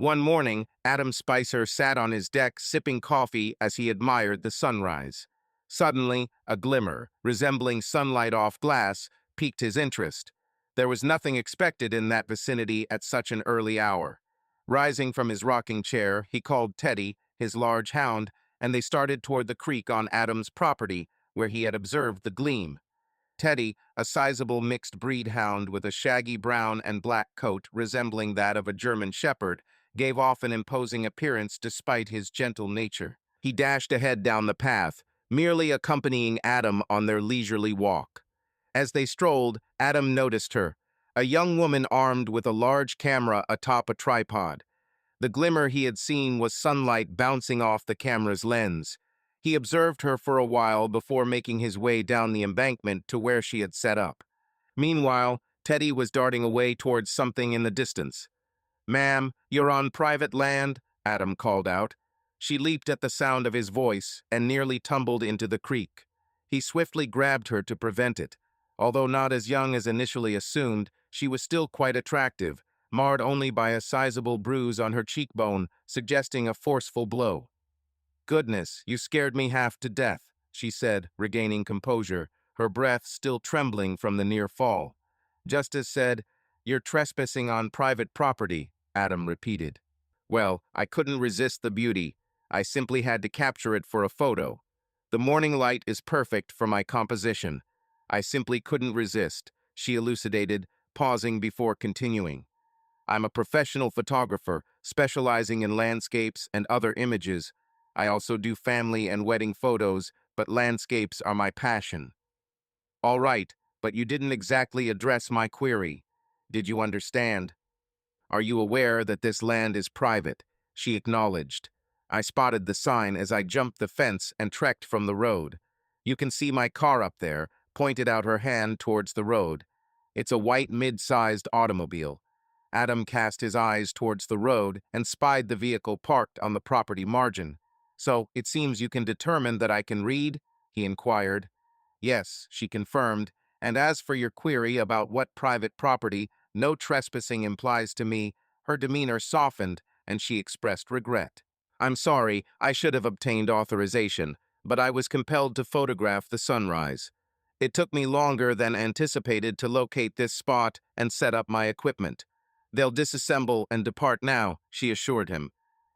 One morning, Adam Spicer sat on his deck sipping coffee as he admired the sunrise. Suddenly, a glimmer, resembling sunlight off glass, piqued his interest. There was nothing expected in that vicinity at such an early hour. Rising from his rocking chair, he called Teddy, his large hound, and they started toward the creek on Adam's property, where he had observed the gleam. Teddy, a sizable mixed-breed hound with a shaggy brown and black coat resembling that of a German shepherd, gave off an imposing appearance despite his gentle nature. He dashed ahead down the path, merely accompanying Adam on their leisurely walk. As they strolled, Adam noticed her, a young woman armed with a large camera atop a tripod. The glimmer he had seen was sunlight bouncing off the camera's lens. He observed her for a while before making his way down the embankment to where she had set up. Meanwhile, Teddy was darting away towards something in the distance. "Ma'am, you're on private land," Adam called out. She leaped at the sound of his voice and nearly tumbled into the creek. He swiftly grabbed her to prevent it. Although not as young as initially assumed, she was still quite attractive, marred only by a sizable bruise on her cheekbone, suggesting a forceful blow. "Goodness, you scared me half to death," she said, regaining composure, her breath still trembling from the near fall. Justice said, "You're trespassing on private property," Adam repeated. "Well, I couldn't resist the beauty. I simply had to capture it for a photo. The morning light is perfect for my composition. I simply couldn't resist," she elucidated, pausing before continuing. "I'm a professional photographer, specializing in landscapes and other images. I also do family and wedding photos, but landscapes are my passion." "All right, but you didn't exactly address my query. Did you understand? Are you aware that this land is private?" She acknowledged. "I spotted the sign as I jumped the fence and trekked from the road. You can see my car up there," pointed out her hand towards the road. "It's a white mid-sized automobile." Adam cast his eyes towards the road and spied the vehicle parked on the property margin. "So, it seems you can determine that I can read?" he inquired. "Yes," she confirmed, "and as for your query about what private property no trespassing implies to me," her demeanor softened and she expressed regret. "I'm sorry, I should have obtained authorization, but I was compelled to photograph the sunrise. It took me longer than anticipated to locate this spot and set up my equipment. They'll disassemble and depart now," she assured him.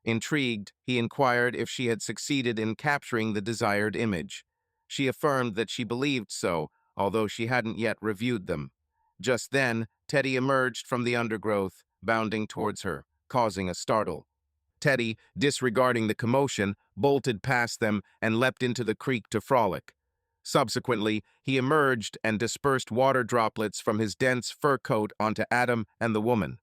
Intrigued, he inquired if she had succeeded in capturing the desired image. She affirmed that she believed so, although she hadn't yet reviewed them. Just then, Teddy emerged from the undergrowth, bounding towards her, causing a startle. Teddy, disregarding the commotion, bolted past them and leapt into the creek to frolic. Subsequently, he emerged and dispersed water droplets from his dense fur coat onto Adam and the woman.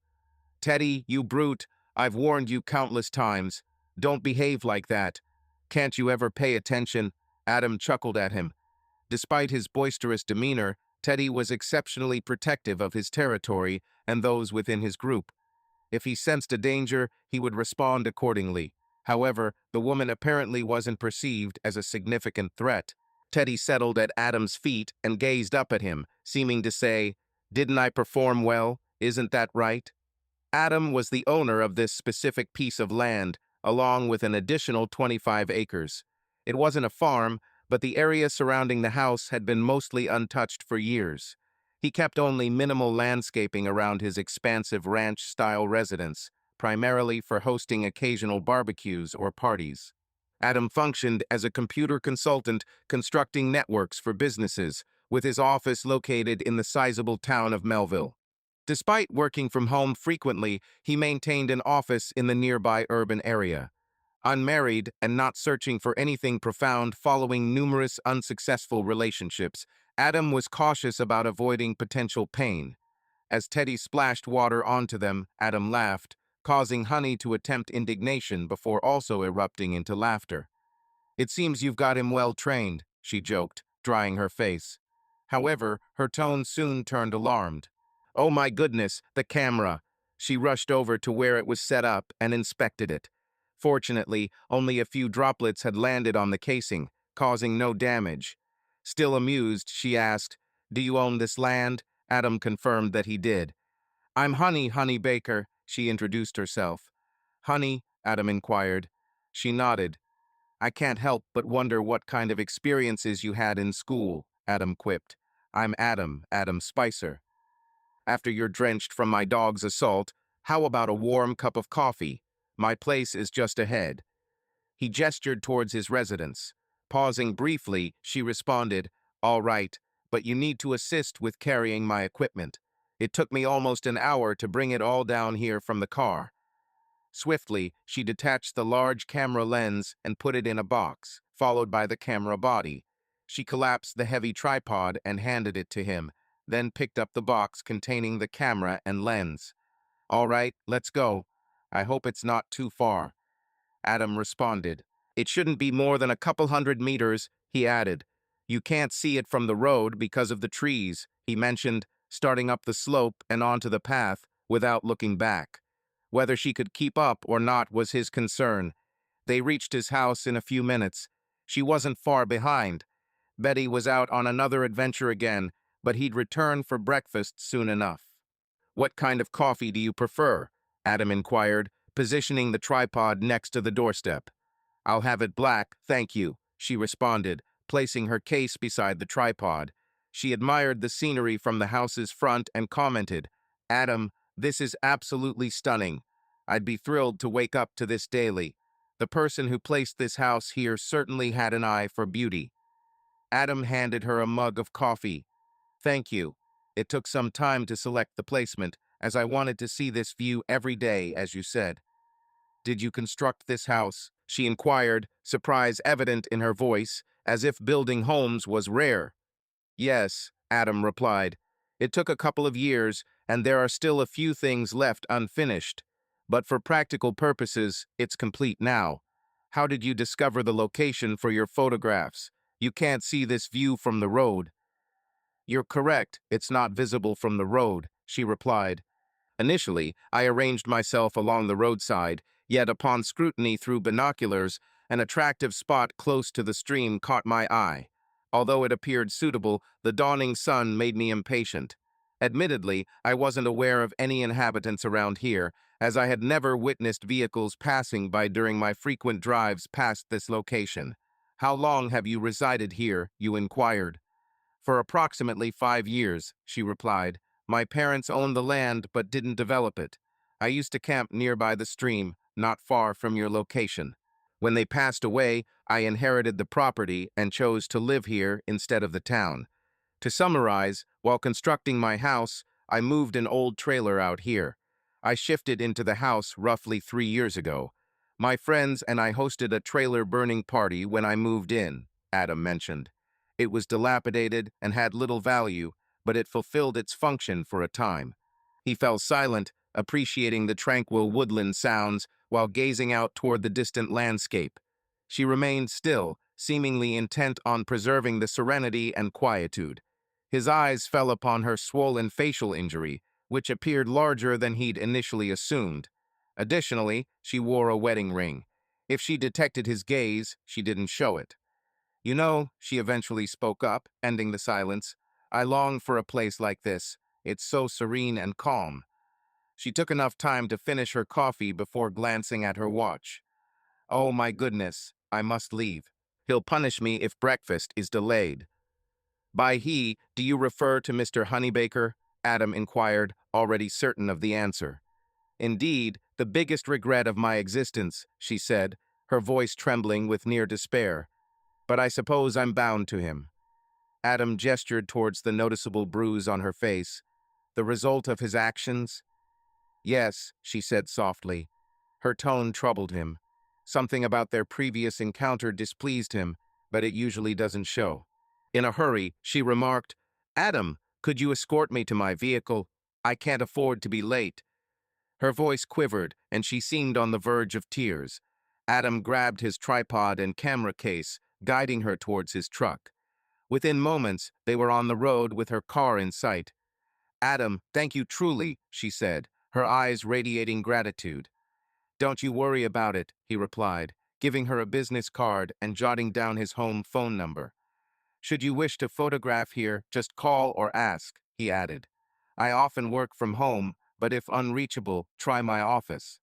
"Teddy, you brute, I've warned you countless times. Don't behave like that. Can't you ever pay attention?" Adam chuckled at him. Despite his boisterous demeanor, Teddy was exceptionally protective of his territory and those within his group. If he sensed a danger, he would respond accordingly. However, the woman apparently wasn't perceived as a significant threat. Teddy settled at Adam's feet and gazed up at him, seeming to say, "Didn't I perform well? Isn't that right?" Adam was the owner of this specific piece of land, along with an additional 25 acres. It wasn't a farm, but the area surrounding the house had been mostly untouched for years. He kept only minimal landscaping around his expansive ranch-style residence, primarily for hosting occasional barbecues or parties. Adam functioned as a computer consultant constructing networks for businesses, with his office located in the sizable town of Melville. Despite working from home frequently, he maintained an office in the nearby urban area. Unmarried and not searching for anything profound following numerous unsuccessful relationships, Adam was cautious about avoiding potential pain. As Teddy splashed water onto them, Adam laughed, causing Honey to attempt indignation before also erupting into laughter. "It seems you've got him well trained," she joked, drying her face. However, her tone soon turned alarmed. "Oh my goodness, the camera!" She rushed over to where it was set up and inspected it. Fortunately, only a few droplets had landed on the casing, causing no damage. Still amused, she asked, "Do you own this land?" Adam confirmed that he did. "I'm Honey Baker," she introduced herself. Honey, Adam inquired. She nodded. I can't help but wonder what kind of experiences you had in school, Adam quipped. I'm Adam, Adam Spicer. After you're drenched from my dog's assault, how about a warm cup of coffee? My place is just ahead. He gestured towards his residence. Pausing briefly, she responded, All right, but you need to assist with carrying my equipment. It took me almost an hour to bring it all down here from the car. Swiftly, she detached the large camera lens and put it in a box, followed by the camera body. She collapsed the heavy tripod and handed it to him, then picked up the box containing the camera and lens. All right, let's go. I hope it's not too far. Adam responded. It shouldn't be more than a couple 100 meters, he added. You can't see it from the road because of the trees, he mentioned, starting up the slope and onto the path without looking back. Whether she could keep up or not was his concern. They reached his house in a few minutes. She wasn't far behind. Betty was out on another adventure again, but he'd return for breakfast soon enough. What kind of coffee do you prefer? Adam inquired, positioning the tripod next to the doorstep. I'll have it black, thank you, she responded, placing her case beside the tripod. She admired the scenery from the house's front and commented, Adam, this is absolutely stunning. I'd be thrilled to wake up to this daily. The person who placed this house here certainly had an eye for beauty. Adam handed her a mug of coffee. Thank you. It took some time to select the placement, as I wanted to see this view every day, as you said. Did you construct this house? She inquired, surprise evident in her voice, as if building homes was rare. Yes, Adam replied. It took a couple of years, and there are still a few things left unfinished. But for practical purposes, it's complete now. How did you discover the location for your photographs? You can't see this view from the road. You're correct, it's not visible from the road, she replied. Initially, I arranged myself along the roadside, yet upon scrutiny through binoculars, an attractive spot close to the stream caught my eye. Although it appeared suitable, the dawning sun made me impatient. Admittedly, I wasn't aware of any inhabitants around here, as I had never witnessed vehicles passing by during my frequent drives past this location. How long have you resided here? You inquired. For approximately 5 years, she replied. My parents owned the land but didn't develop it. I used to camp nearby the stream, not far from your location. When they passed away, I inherited the property and chose to live here instead of the town. To summarize, while constructing my house, I moved an old trailer out here. I shifted into the house roughly 3 years ago. My friends and I hosted a trailer burning party when I moved in, Adam mentioned. It was dilapidated and had little value, but it fulfilled its function for a time. He fell silent, appreciating the tranquil woodland sounds while gazing out toward the distant landscape. She remained still, seemingly intent on preserving the serenity and quietude. His eyes fell upon her swollen facial injury, which appeared larger than he'd initially assumed. Additionally, she wore a wedding ring. If she detected his gaze, she didn't show it. You know, she eventually spoke up, ending the silence, I long for a place like this. It's so serene and calm. She took enough time to finish her coffee before glancing at her watch. Oh my goodness, I must leave. He'll punish me if breakfast is delayed. By he, do you refer to Mr. Honeybaker? Adam inquired, already certain of the answer. Indeed, the biggest regret of my existence, she said, her voice trembling with near despair. But I suppose I'm bound to him. Adam gestured towards the noticeable bruise on her face. The result of his actions? Yes, she said softly. Her tone troubled him. Something about their previous encounter displeased him, but it usually doesn't show. In a hurry, she remarked, Adam, could you escort me to my vehicle? I can't afford to be late. Her voice quivered, and she seemed on the verge of tears. Adam grabbed his tripod and camera case, guiding her towards his truck. Within moments, they were on the road with her car in sight. Adam, thank you truly, she said, her eyes radiating gratitude. Don't you worry about it, he replied, giving her a business card and jotting down his home phone number. Should you wish to photograph here, just call or ask, he added. I often work from home, but if unreachable, try my office.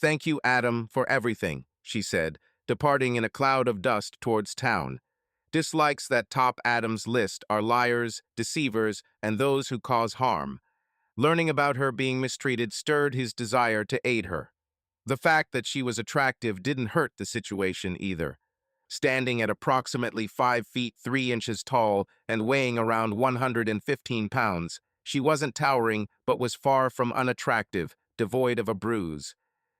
"Thank you, Adam, for everything," she said, departing in a cloud of dust towards town. Dislikes that top Adam's list are liars, deceivers, and those who cause harm. Learning about her being mistreated stirred his desire to aid her. The fact that she was attractive didn't hurt the situation either. Standing at approximately 5 feet 3 inches tall and weighing around 115 pounds, she wasn't towering but was far from unattractive, devoid of a bruise.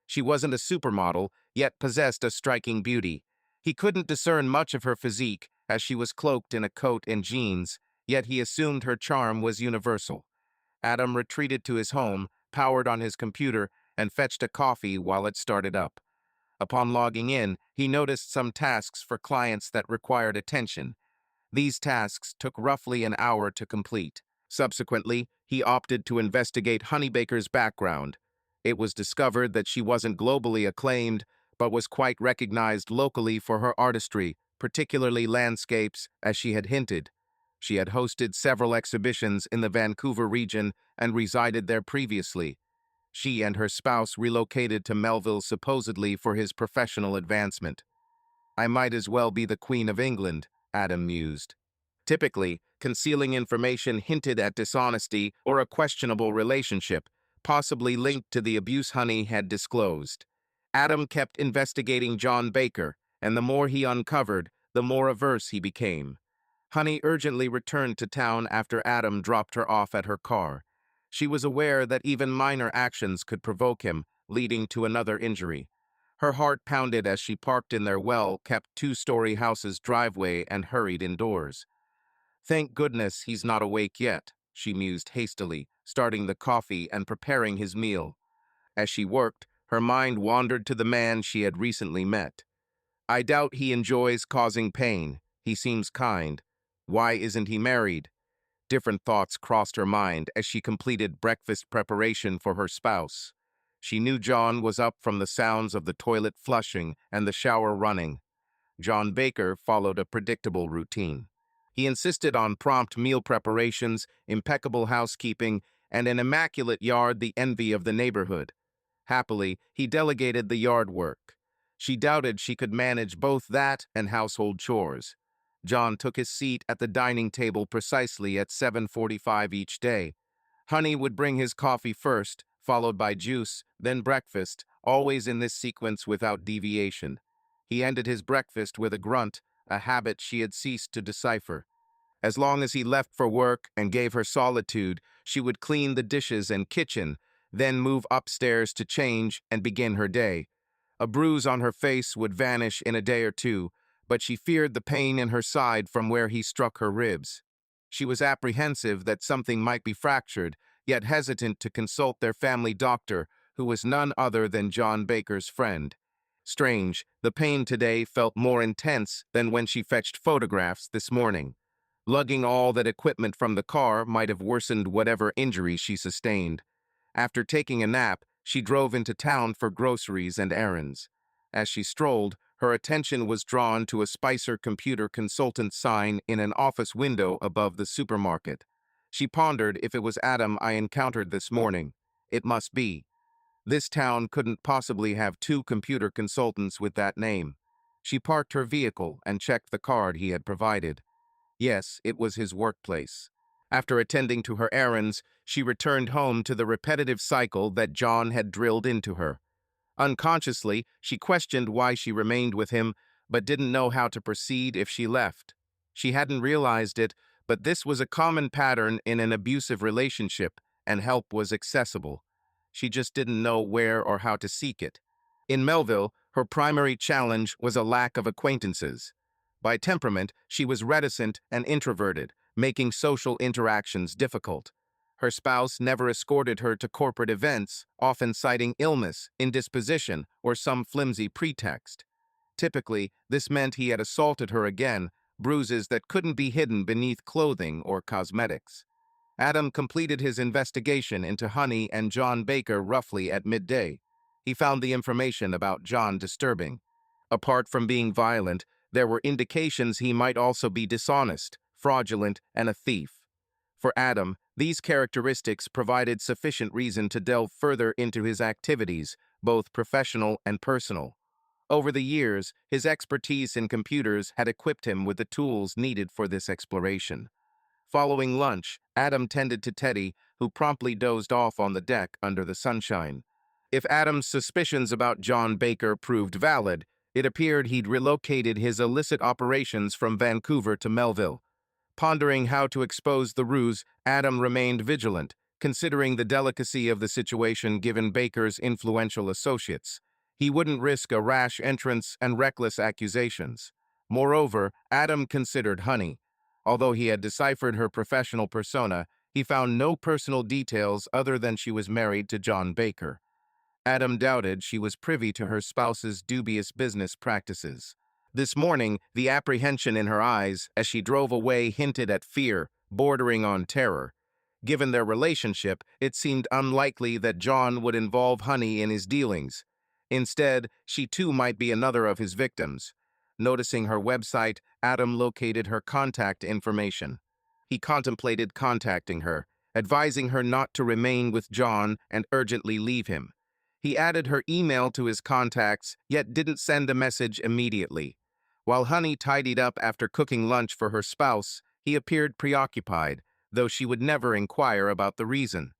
She wasn't a supermodel, yet possessed a striking beauty. He couldn't discern much of her physique, as she was cloaked in a coat and jeans, yet he assumed her charm was universal. Adam retreated to his home, powered on his computer, and fetched a coffee while it started up. Upon logging in, he noticed some tasks for clients that required attention. These tasks took roughly an hour to complete. Subsequently, he opted to investigate Honeybaker's background. It was discovered that she wasn't globally acclaimed, but was quite recognized locally for her artistry, particularly landscapes, as she had hinted. She had hosted several exhibitions in the Vancouver region and resided there previously. She and her spouse relocated to Melville supposedly for his professional advancement. "I might as well be the Queen of England," Adam mused. Typically, concealing information hinted at dishonesty or a questionable relationship, possibly linked to the abuse Honey had disclosed. Adam kept investigating John Baker, and the more he uncovered, the more averse he became. Honey urgently returned to town after Adam dropped her off at her car. She was aware that even minor actions could provoke him, leading to another injury. Her heart pounded as she parked in their well-kept two-story house's driveway and hurried indoors. "Thank goodness he's not awake yet," she mused hastily, starting the coffee and preparing his meal. As she worked, her mind wandered to the man she had recently met. "I doubt he enjoys causing pain. He seems kind. Why isn't he married?" Different thoughts crossed her mind as she completed breakfast preparation for her spouse. She knew John was up from the sounds of the toilet flushing and the shower running. John Baker followed a predictable routine. He insisted on prompt meal preparations, impeccable housekeeping, and an immaculate yard, the envy of the neighborhood. Happily, he delegated the yard work. She doubted she could manage both that and household chores. John took his seat at the dining table precisely at 7:45 each day. Honey would bring his coffee first, followed by juice, then breakfast, always in this sequence without deviation. He ended his breakfast with a grunt, a habit she had ceased to decipher. As long as he left for work and gave her solitude, she would clean the dishes and kitchen, then move upstairs to change and begin her day. A bruise on her face would vanish in a day or two, but she feared the pain in her side from where he struck her ribs. She was apprehensive that something might be fractured, yet hesitant to consult their family doctor, who was none other than John Baker's friend. Strange, the pain today felt more intense than when she fetched photographs this morning. Lugging all that equipment from the car might have worsened whatever injury she sustained. After taking a nap, she drove into town for groceries and errands. As she strolled, her attention was drawn to a Spicer computer consultant sign in an office window above the supermarket. She pondered if it was Adam I encountered this morning. It must be. This town couldn't possibly have two computer consultants with that name. She parked her vehicle and checked the card he had provided. Yes, it was his workplace. After attending to her errands, she returned home to the repetitive cycle that John had drilled into her. Unconsciously, she questioned why she remained with him, but didn't know how to proceed if she left. She hadn't realized it, but this was a common pattern in an abusive relationship, and help was accessible. She just didn't know where or how to seek it. In Melville, her primary challenge was a lack of acquaintances. By temperament, she was reticent and introverted, making social interactions difficult. Her spouse never escorted her to corporate events, often citing illness, indisposition, or some flimsy pretext. Typically, this meant he had assaulted her again, bruises that couldn't be hidden beneath clothing or cosmetics. Adam completed his investigation into Honey and John Baker roughly at midday. He found the information about John disturbing. Apart from being violent, there were indications he might also be dishonest, fraudulent, and a thief. For Adam, these characteristics provided sufficient reason to delve further into his activities, both professional and personal. Over the years, his expertise in computers had equipped him with the tools needed for this exploration. Following lunch, Adam tended to Teddy, who promptly dozed off on the deck under the sunshine. If Adam's suspicions about John Baker proved valid, it appeared he'd relocated his illicit operations from Vancouver to Melville. Pondering how to expose the ruse, Adam remained vigilant, considering the delicacy of the situation given Baker's influential associates. He wouldn't risk a rash entrance and reckless accusations. Moreover, Adam considered Honey. Although he had deciphered her professional persona, he found no personal details other than she was married to John Baker. Adam doubted she was privy to her spouse's dubious business practices. This morning, the apprehension in her eyes as she drove away hinted at fear, bordering on terror. Given their relationship, it seemed unlikely that John would involve Honey in his dealings. Instead, she too might be another of his victims. Noticing her website, Adam located her contact information. He contemplated contacting her, advising her not to remain with John and urgently leave him. He added her email to his contacts, yet didn't send a message immediately. While Honey tidied up after cooking lunch for her spouse, he appeared preoccupied, though she would never inquire about the reason.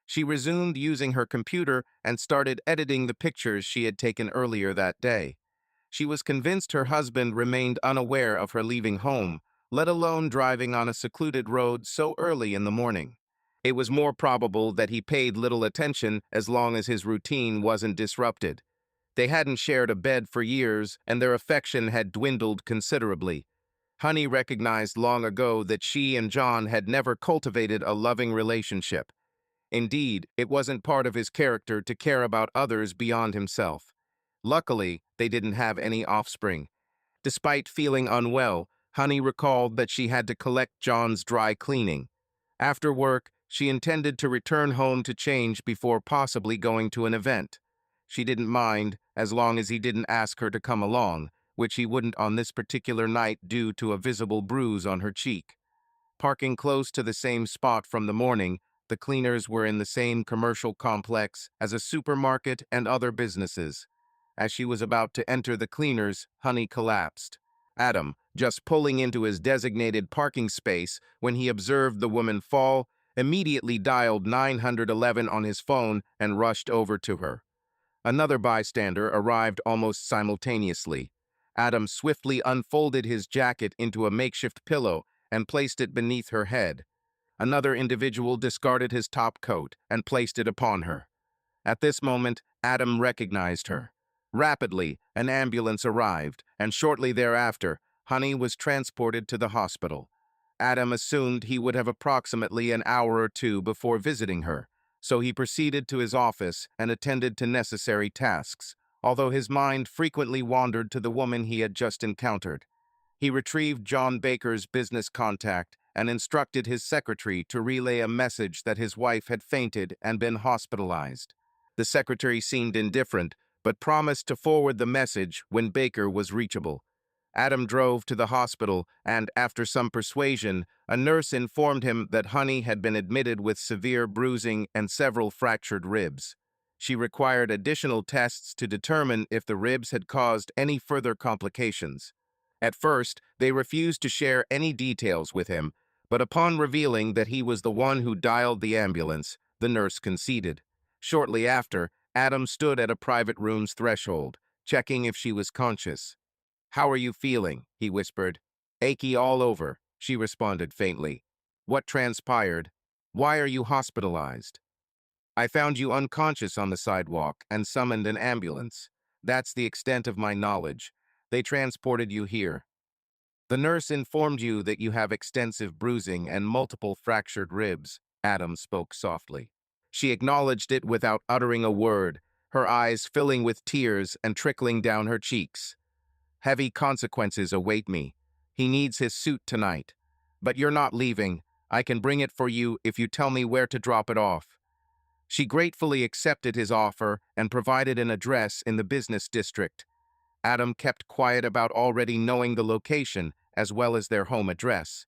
She resumed using her computer and started editing the pictures she had taken earlier that day. She was convinced her husband remained unaware of her leaving home, let alone driving on a secluded road so early in the morning. It was more probable that he paid little attention as long as his routine wasn't disrupted. They hadn't shared a bed for years, and their affection had dwindled considerably. Honey recognized long ago that she and John had never cultivated a loving relationship. Indeed, it wasn't part of his character to care about others beyond himself. Luckily, they didn't have any offspring. Despite feeling unwell, Honey recalled that she had to collect John's dry cleaning. After work, she intended to return home to change before possibly going to an event. She didn't mind, as long as he didn't ask her to come along, which he wouldn't on this particular night due to a visible bruise on her cheek. Parking close to the same spot from the morning, the cleaners were in the same commercial complex as a supermarket and other businesses. As she was about to enter the cleaners, Honey collapsed. Adam, just pulling into his designated parking space when he observed the woman fall, immediately dialed 911 on his phone and rushed over to her. Another bystander arrived almost simultaneously. Adam swiftly unfolded his jacket into a makeshift pillow and placed it beneath her head. Another individual discarded his top coat and placed it upon her. At this moment, Adam recognized her. Rapidly, an ambulance arrived, and shortly thereafter, Honey was transported to the hospital. Adam assumed he would have approximately an hour or two before visiting her, so he proceeded to his office and attended to necessary tasks, although his mind frequently wandered to the woman he had just encountered. He retrieved John Baker's business contact and instructed his secretary to relay a message that his wife had fainted and been hospitalized. The secretary seemed indifferent, but promised to forward the message when Baker was reachable. Adam drove to the hospital, and after some persuasion, a nurse informed him that Honey had been admitted with severe bruising and several fractured ribs. She required additional tests to determine if the ribs had caused any further complications. At first, they refused to share any details with him, but upon revealing that he was the one who dialed the ambulance, the nurse conceded. Shortly after, Adam stood at a private room's threshold, checking if she was conscious. "How are you feeling?" he whispered. "Achy all over," she responded faintly. "What transpired? Why are you hospitalized?" "I found you unconscious on the sidewalk and summoned an ambulance. That's the extent of my knowledge. They transported you here. The nurse informed you that you have extensive bruising and multiple fractured ribs." Adam spoke softly. She acknowledged it without uttering a word, her eyes filling with tears and trickling down her cheeks. "Heavy consequences await me. He needs his suit tonight. But you're not leaving. I can bring it for you if you tell me where to drop it off." She gratefully accepted his offer and provided an address in the business district. Adam kept quiet about already knowing the location as well as their home address.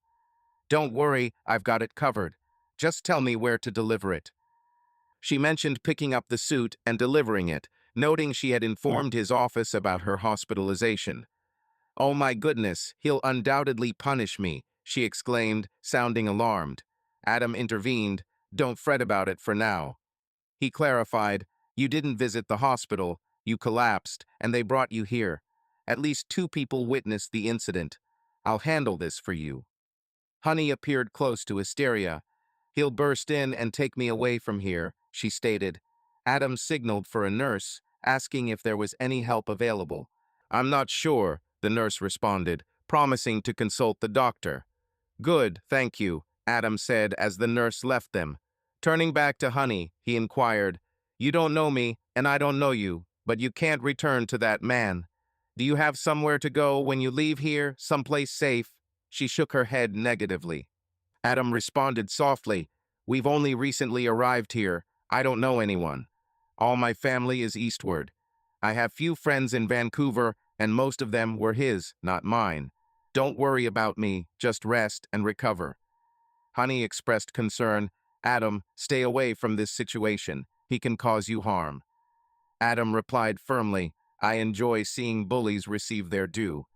"Don't worry, I've got it covered. Just tell me where to deliver it." She mentioned picking up the suit and delivering it, noting she had informed his office about her hospitalization. "Oh my goodness, he'll undoubtedly punish me," she exclaimed, sounding alarmed. Adam intervened. "Don't fret about it for now." He clarified, "You didn't visit the hospital, you collapsed, and they brought you here. At least 2 people witnessed the incident. I'll handle this for you." Honey appeared close to hysteria. "He'll burst in and take me away from here," she stated. Adam signaled for a nurse, asking if there was any help available. "I'm not sure," the nurse responded, promising to consult the doctor. "Good, thank you," Adam said as the nurse left them. Turning back to Honey, he inquired, "You don't know me, and I don't know you, but you can't return to that man. Do you have somewhere to go when you leave here, someplace safe?" She shook her head negatively. Adam responded softly, "We've only recently arrived here. I don't know anyone. All my family is eastward. I have few friends in Vancouver, and most of them were his, not mine. Don't worry about me, just rest and recover." Honey expressed concern. "Adam, stay away from this situation. He can cause you harm." Adam replied firmly, "I enjoy seeing bullies receive their due."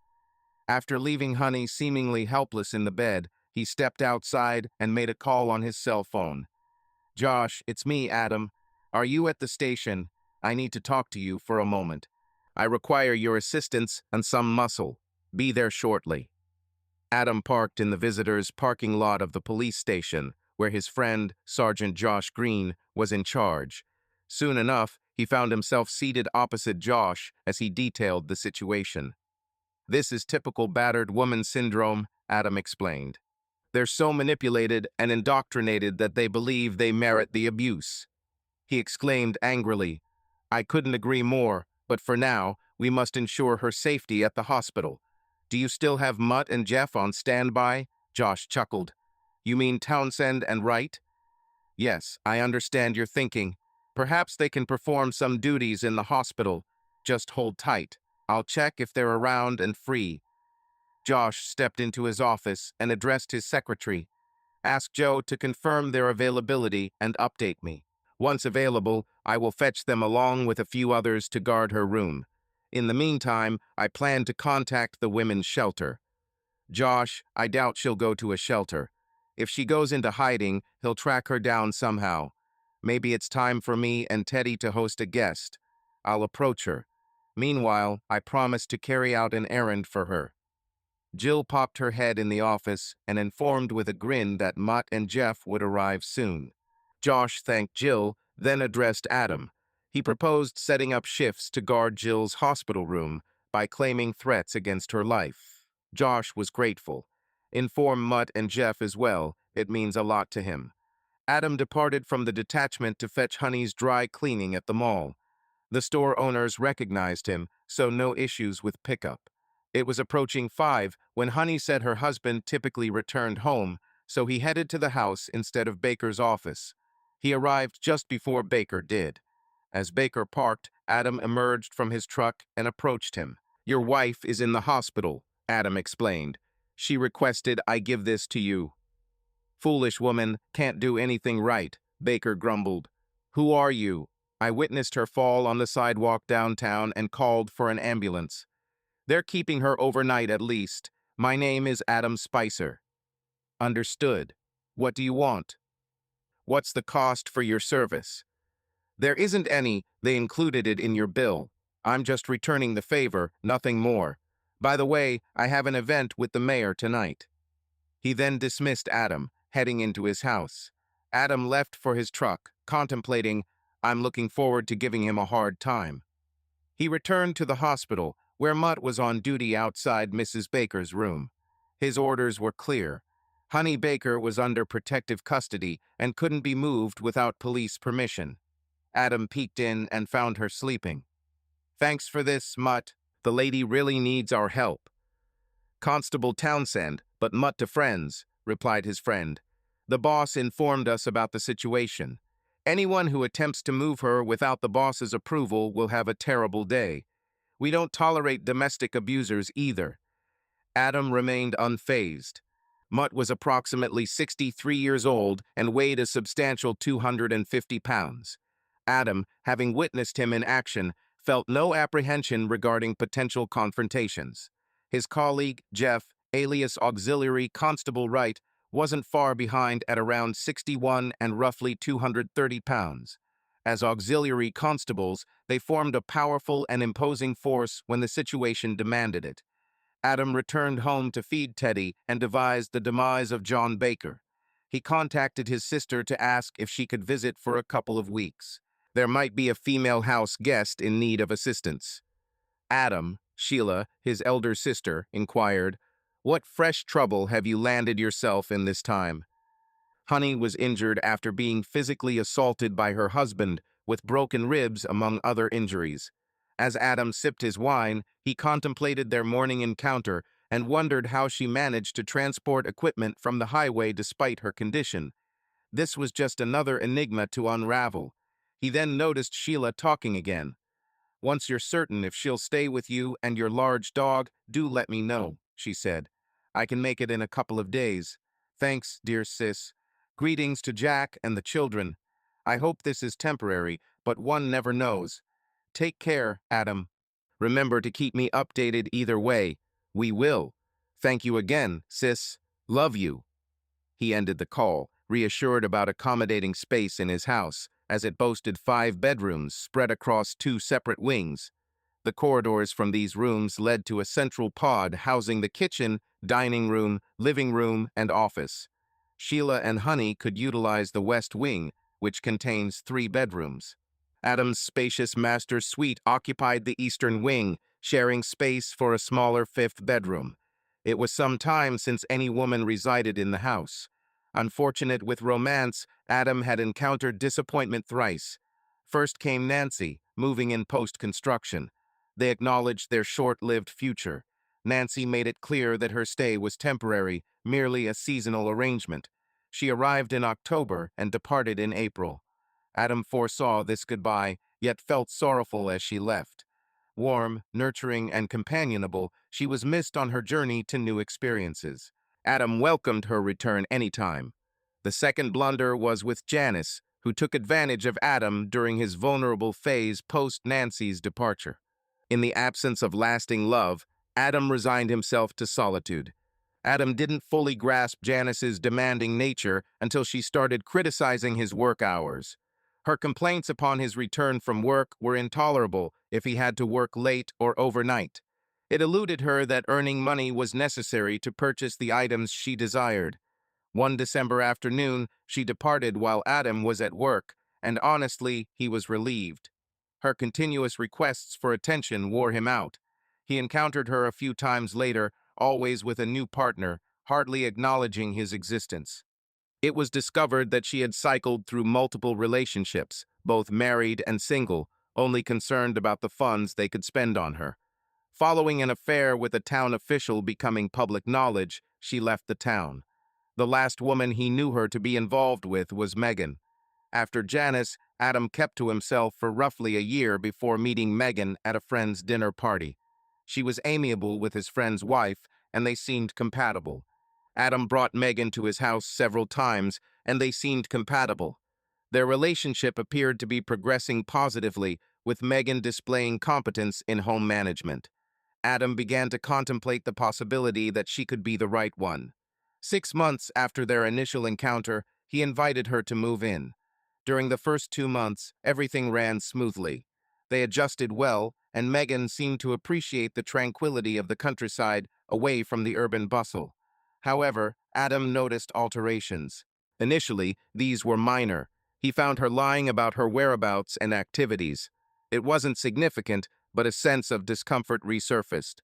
After leaving Honey seemingly helpless in the bed, he stepped outside and made a call on his cell phone. "Josh, it's me, Adam. Are you at the station? I need to talk to you for a moment. I require your assistance and some muscle. Be there shortly." Adam parked in the visitors' parking lot of the police station, where his friend, Sergeant Josh Green, was in charge. Soon enough, he found himself seated opposite Josh as he detailed the situation. "This is typical battered woman syndrome," Adam explained. "They're so manipulated and indoctrinated that they believe they merit the abuse." He exclaimed angrily, "I couldn't agree more, but for now, we must ensure her safety at the hospital. Do you still have Mutt and Jeff on standby?" Josh chuckled. "You mean Townsend and Wright?" "Yes, I understand your thinking. Perhaps they can perform some duties in the hospital. Just hold tight. I'll check if they're around and free." Josh stepped into his office and addressed his secretary. "Ask Joe to confirm their availability and update me. Once available, I will fetch them along with a few others to guard her room. In the meantime, I plan to contact the women's shelter." "Josh, I doubt she'll go to a shelter. If she goes into hiding, he'll track her down somehow. Maybe it's time for me and Teddy to host a guest. I'll approach her. Meanwhile, I promise to carry out an errand for her." Jill popped her head in the office and informed with a grin that Mutt and Jeff would arrive soon. Josh thanked Jill, then addressed Adam. He proposed setting up shifts to guard Jill's hospital room by claiming threats against her life. Josh was grateful. "Inform Mutt and Jeff as well. It means a lot to him." Adam departed from the detachment to fetch Honey's dry cleaning at the mall. The store owners recognized him, so no issues with pickup. It was approaching 5 when Honey said her husband typically returned home, so he headed to the house instead of Baker's office. He arrived just before Baker did. As Baker parked, Adam emerged from his truck and approached him. "Your wife is in the hospital," Adam explained. "She requested I give this to you." "Foolish woman, can't do anything right," Baker grumbled. "Who are you?" "I witnessed her fall on the sidewalk downtown and called for an ambulance. They're keeping her overnight at least. My name is Adam Spicer." "Understood. What do you want?" "What's the cost for your service?" "There isn't any, they included it in your bill. I'm just returning the favor, nothing more. By the way, I have an event with the mayor tonight." He then dismissed Adam, heading into his house. Adam left for his truck, contemplating, "I'm looking forward to giving him a hard time." He returned to the hospital, where Mutt was on duty outside Mrs. Baker's room. His orders were clear. Honey Baker was under protective custody and couldn't be moved without police permission. Adam peeked in and found her sleeping. "Thanks for this, Mutt. The lady really needs our help." "Constable Townsend, but Mutt to friends," replied his friend. "The boss informed us about the situation. Anyone who attempts to move her without the boss's approval will have a terrible day. We don't tolerate domestic abusers either." Adam remained unfazed. Mutt was approximately 63 years old and weighed a substantial 250 pounds. Adam, having witnessed him in action, felt no apprehension regarding potential confrontations. His colleague, Jeff, alias Auxiliary Constable Wright, wasn't far behind at around 61 and roughly 230 pounds. As auxiliary constables, they formed a powerful and imposing force when the situation demanded it. Adam returned home to feed Teddy and devised the demise of John Baker. He contacted his sister to ask if she could visit for a couple of weeks. There might be a female house guest in need of assistance. Adam, Sheila, his elder sister, inquired, "What fresh trouble have you landed yourself in this time?" Honey was injured after being physically assaulted by her husband, with broken ribs among other injuries. As Adam sipped his wine, he contemplated their morning encounter and wondered how she managed to transport equipment from the highway despite her condition. This was just another enigma to unravel. He then noticed Sheila talking again. "Once you're certain if she'll stay with you and your large dog, do let me know," she said. "I can make it in a couple of days. Thanks, dear sis. Greetings to Jack and the children. I hope this is temporary, but one never knows. Take care, Adam. Remember to keep me updated either way." "We will. Thank you again, sis. Love you." He ended the call, reassured about accommodating space in his house, as it boasted 5 bedrooms spread across 2 separate wings. The corridors from these rooms led to a central pod housing the kitchen, dining room, living room, and office. Sheila and Honey could utilize the west wing, which contains 3 bedrooms. Adam's spacious master suite occupied the eastern wing, sharing space for a smaller 5th bedroom. It was some time since any woman resided in the house. Unfortunate with romance, Adam had encountered disappointment thrice. First came Nancy, moving in post-construction. They acknowledged their short-lived future. Nancy made it clear that her stay was temporary, merely a seasonal arrangement. She arrived in October and departed in April. Adam foresaw this goodbye, yet felt sorrowful as she left. Warm, nurturing, and companionable, she was missed on her journey to new experiences. Adam welcomed her return anytime. The second blunder was with Janice, who took advantage of Adam during his vulnerable phase post-Nancy's departure. In the absence of lasting love, Adam resigned himself to solitude. Adam didn't fully grasp Janice's demanding nature until she started criticizing his work hours. Her complaints upon his return from work were intolerable if he had to work late or overnight. It eluded her that earning money was necessary to purchase the items she desired. One December afternoon, she departed while Adam was at work, and honestly, he was relieved. Her continuous requests for attention wore him out. He encountered her a few times later, always with a new partner, hardly acknowledging his existence. It was discovered that she had cycled through multiple relationships, both married and single, only concerned about the funds they could spend on her. Following an affair with a town official becoming public knowledge, she left the town. The last woman he knew her to be involved with was Megan. After Janice, Adam kept to himself for roughly a year before meeting Megan at a friend's dinner party. She was amiable with his friend's wife, and they seemed compatible. Adam brought Megan to his house several times, and they seemed compatible. Their relationship appeared to be progressing positively, with Megan displaying competence in home management. Adam began to contemplate the possibility that she could be the right one. 6 months after their initial encounter, he invited her to move in. During the first 2 months, everything ran smoothly. They adjusted well, and Megan seemed to appreciate the tranquility of the countryside away from the urban bustle. However, Adam noticed alterations. Initially, these were minor. He found her lying about her whereabouts and activities. It wasn't significant, but a sense of discomfort resurfaced.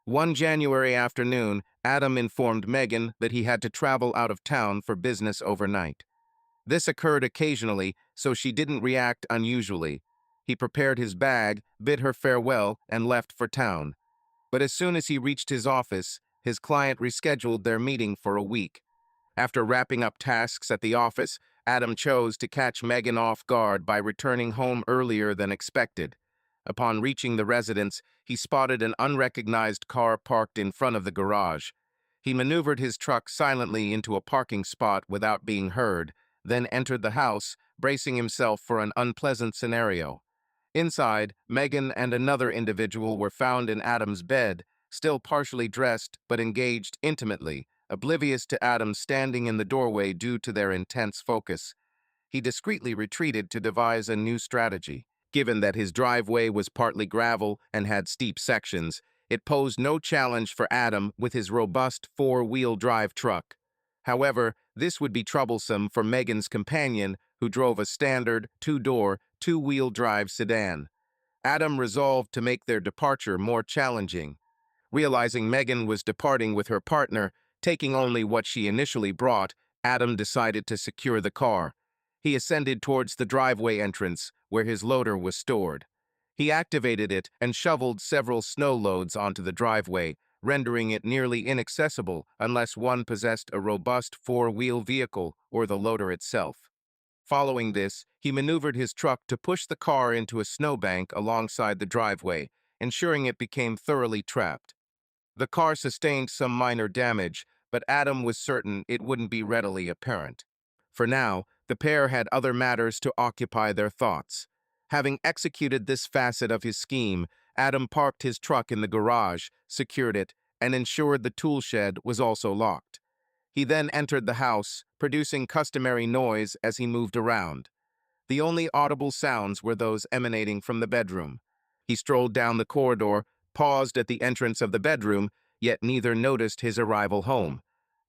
One January afternoon, Adam informed Megan that he had to travel out of town for business overnight. This occurred occasionally, so she didn't react unusually. He prepared his bag, bid her farewell, and left for town. But as soon as he reached his office, his client rescheduled their meeting for a week. After wrapping up tasks at the office, Adam chose to catch Megan off guard by returning home earlier than expected. Upon reaching the residence, he spotted an unrecognized car parked in front of the garage. He maneuvered his truck silently into a parking spot without being heard, then entered the house, bracing himself for an unpleasant scenario. Inside, Megan and another individual were found in Adam's bed, still partially dressed but engaged intimately, oblivious to Adam standing in the doorway due to their intense focus. He discreetly retreated to devise a new strategy. Given that his driveway was partly gravel and had steep sections, it posed no challenge for Adam with his robust four-wheel drive truck. However, this would be troublesome for Megan's companion, who drove a standard, two-door, two-wheel drive sedan. Adam resolved to make their departure more challenging. Realizing Megan was departing with her partner, taking only what she initially brought, Adam decided to secure the car. He ascended towards the driveway entrance, where his loader was stored. He activated it and shoveled several snow loads onto the driveway, rendering it nearly inaccessible unless one possessed a robust four-wheel vehicle or the loader itself. Following this, he maneuvered his truck to push the car into a snowbank alongside the driveway, ensuring it became thoroughly trapped. The car sustained some minor damage, but Adam was certain it wouldn't be readily apparent. For now, the pair had other matters to occupy their thoughts. Having executed this facet of his scheme, Adam parked his truck in the garage, secured it, and ensured the tool shed was also locked. He then entered the house, producing customary noise as he moved around. The only audible sounds were those emanating from the bedroom. He strolled down the corridor, paused at the entrance of the bedroom, yet neither noticed his arrival home.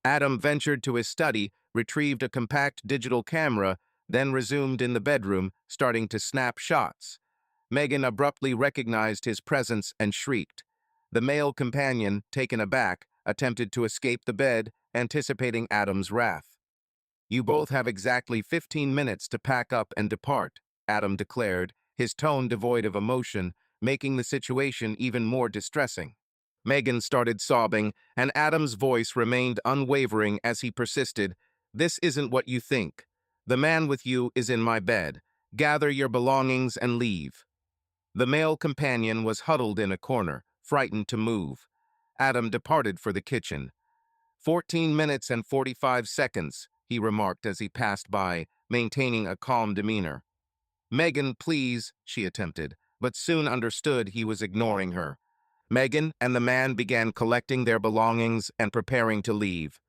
Adam ventured to his study, retrieved a compact digital camera, then resumed in the bedroom, starting to snap shots. Megan abruptly recognized his presence and shrieked. The male companion, taken aback, attempted to escape the bed, anticipating Adam's wrath. "You both have exactly 15 minutes to pack up and depart," Adam declared, his tone devoid of emotion, making the situation even more distressing. Megan started sobbing, and Adam's voice remained unwavering as he persisted, "This isn't what you think. The man with you is in my bed. Gather your belongings and leave." The male companion was huddled in a corner, frightened to move. Adam departed for the kitchen. 14 minutes and 45 seconds, he remarked as he passed by, maintaining a calm demeanor. "Megan, please," she attempted, but soon understood he was ignoring her. Megan and the man began collecting their belongings and preparing to leave.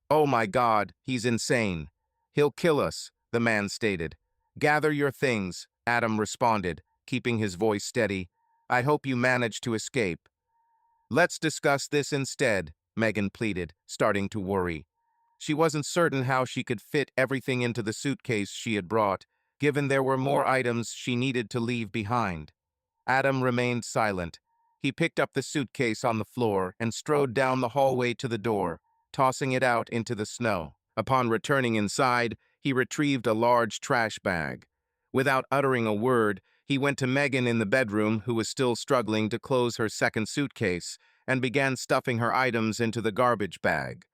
"Oh my God, he's insane. He'll kill us," the man stated. "Gather your things," Adam responded, keeping his voice steady. "I hope you manage to escape." "Let's discuss this instead," Megan pleaded, starting to worry. She wasn't certain how she could fit everything into the suitcase she had brought, given there were more items she needed to leave behind. Adam remained silent. He picked up the suitcase on the floor and strode down the hallway to the door, tossing it out into the snow. Upon returning inside, he retrieved a large trash bag. Without uttering a word, he went to Megan in the bedroom, who was still struggling to close her second suitcase, and began stuffing her items into the garbage bag.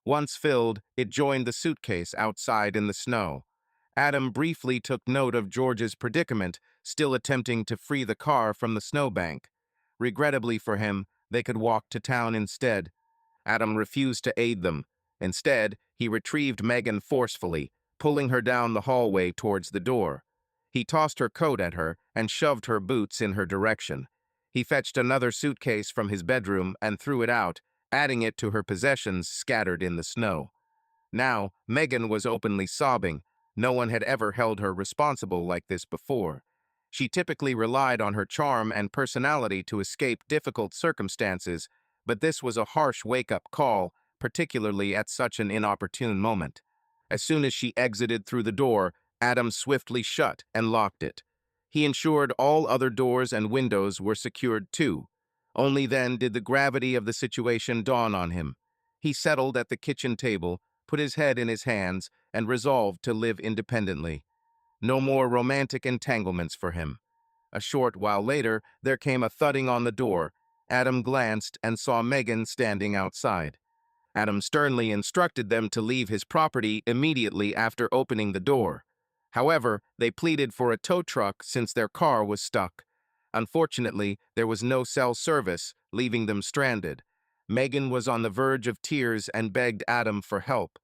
Once filled, it joined the suitcase outside in the snow. Adam briefly took note of George's predicament, still attempting to free the car from the snowbank. Regrettably for him, they could walk to town instead. Adam refused to aid them. Instead, he retrieved Megan forcefully, pulling her down the hallway towards the door. He tossed her coat at her and shoved her boots in her direction. He fetched another suitcase from his bedroom and threw it out, adding it to her possessions scattered in the snow. Now, Megan was openly sobbing. No one had ever held her responsible like this before. She typically relied on her charm and personality to escape difficult circumstances, but this was a harsh wake-up call, particularly at such an inopportune moment. As soon as she exited through the door, Adam swiftly shut and locked it. He ensured all other doors and windows were secured too. Only then did the gravity of the situation dawn on him. He settled at the kitchen table, put his head in his hands, and resolved to live independently. No more romantic entanglements for him. A short while later, there came a thudding on the door. Adam glanced and saw Megan standing outside. Adam sternly instructed them to leave his property immediately after opening the door. However, they pleaded for a tow truck since their car was stuck. Unfortunately, there was no cell service, leaving them stranded. Megan was on the verge of tears and begged Adam for help.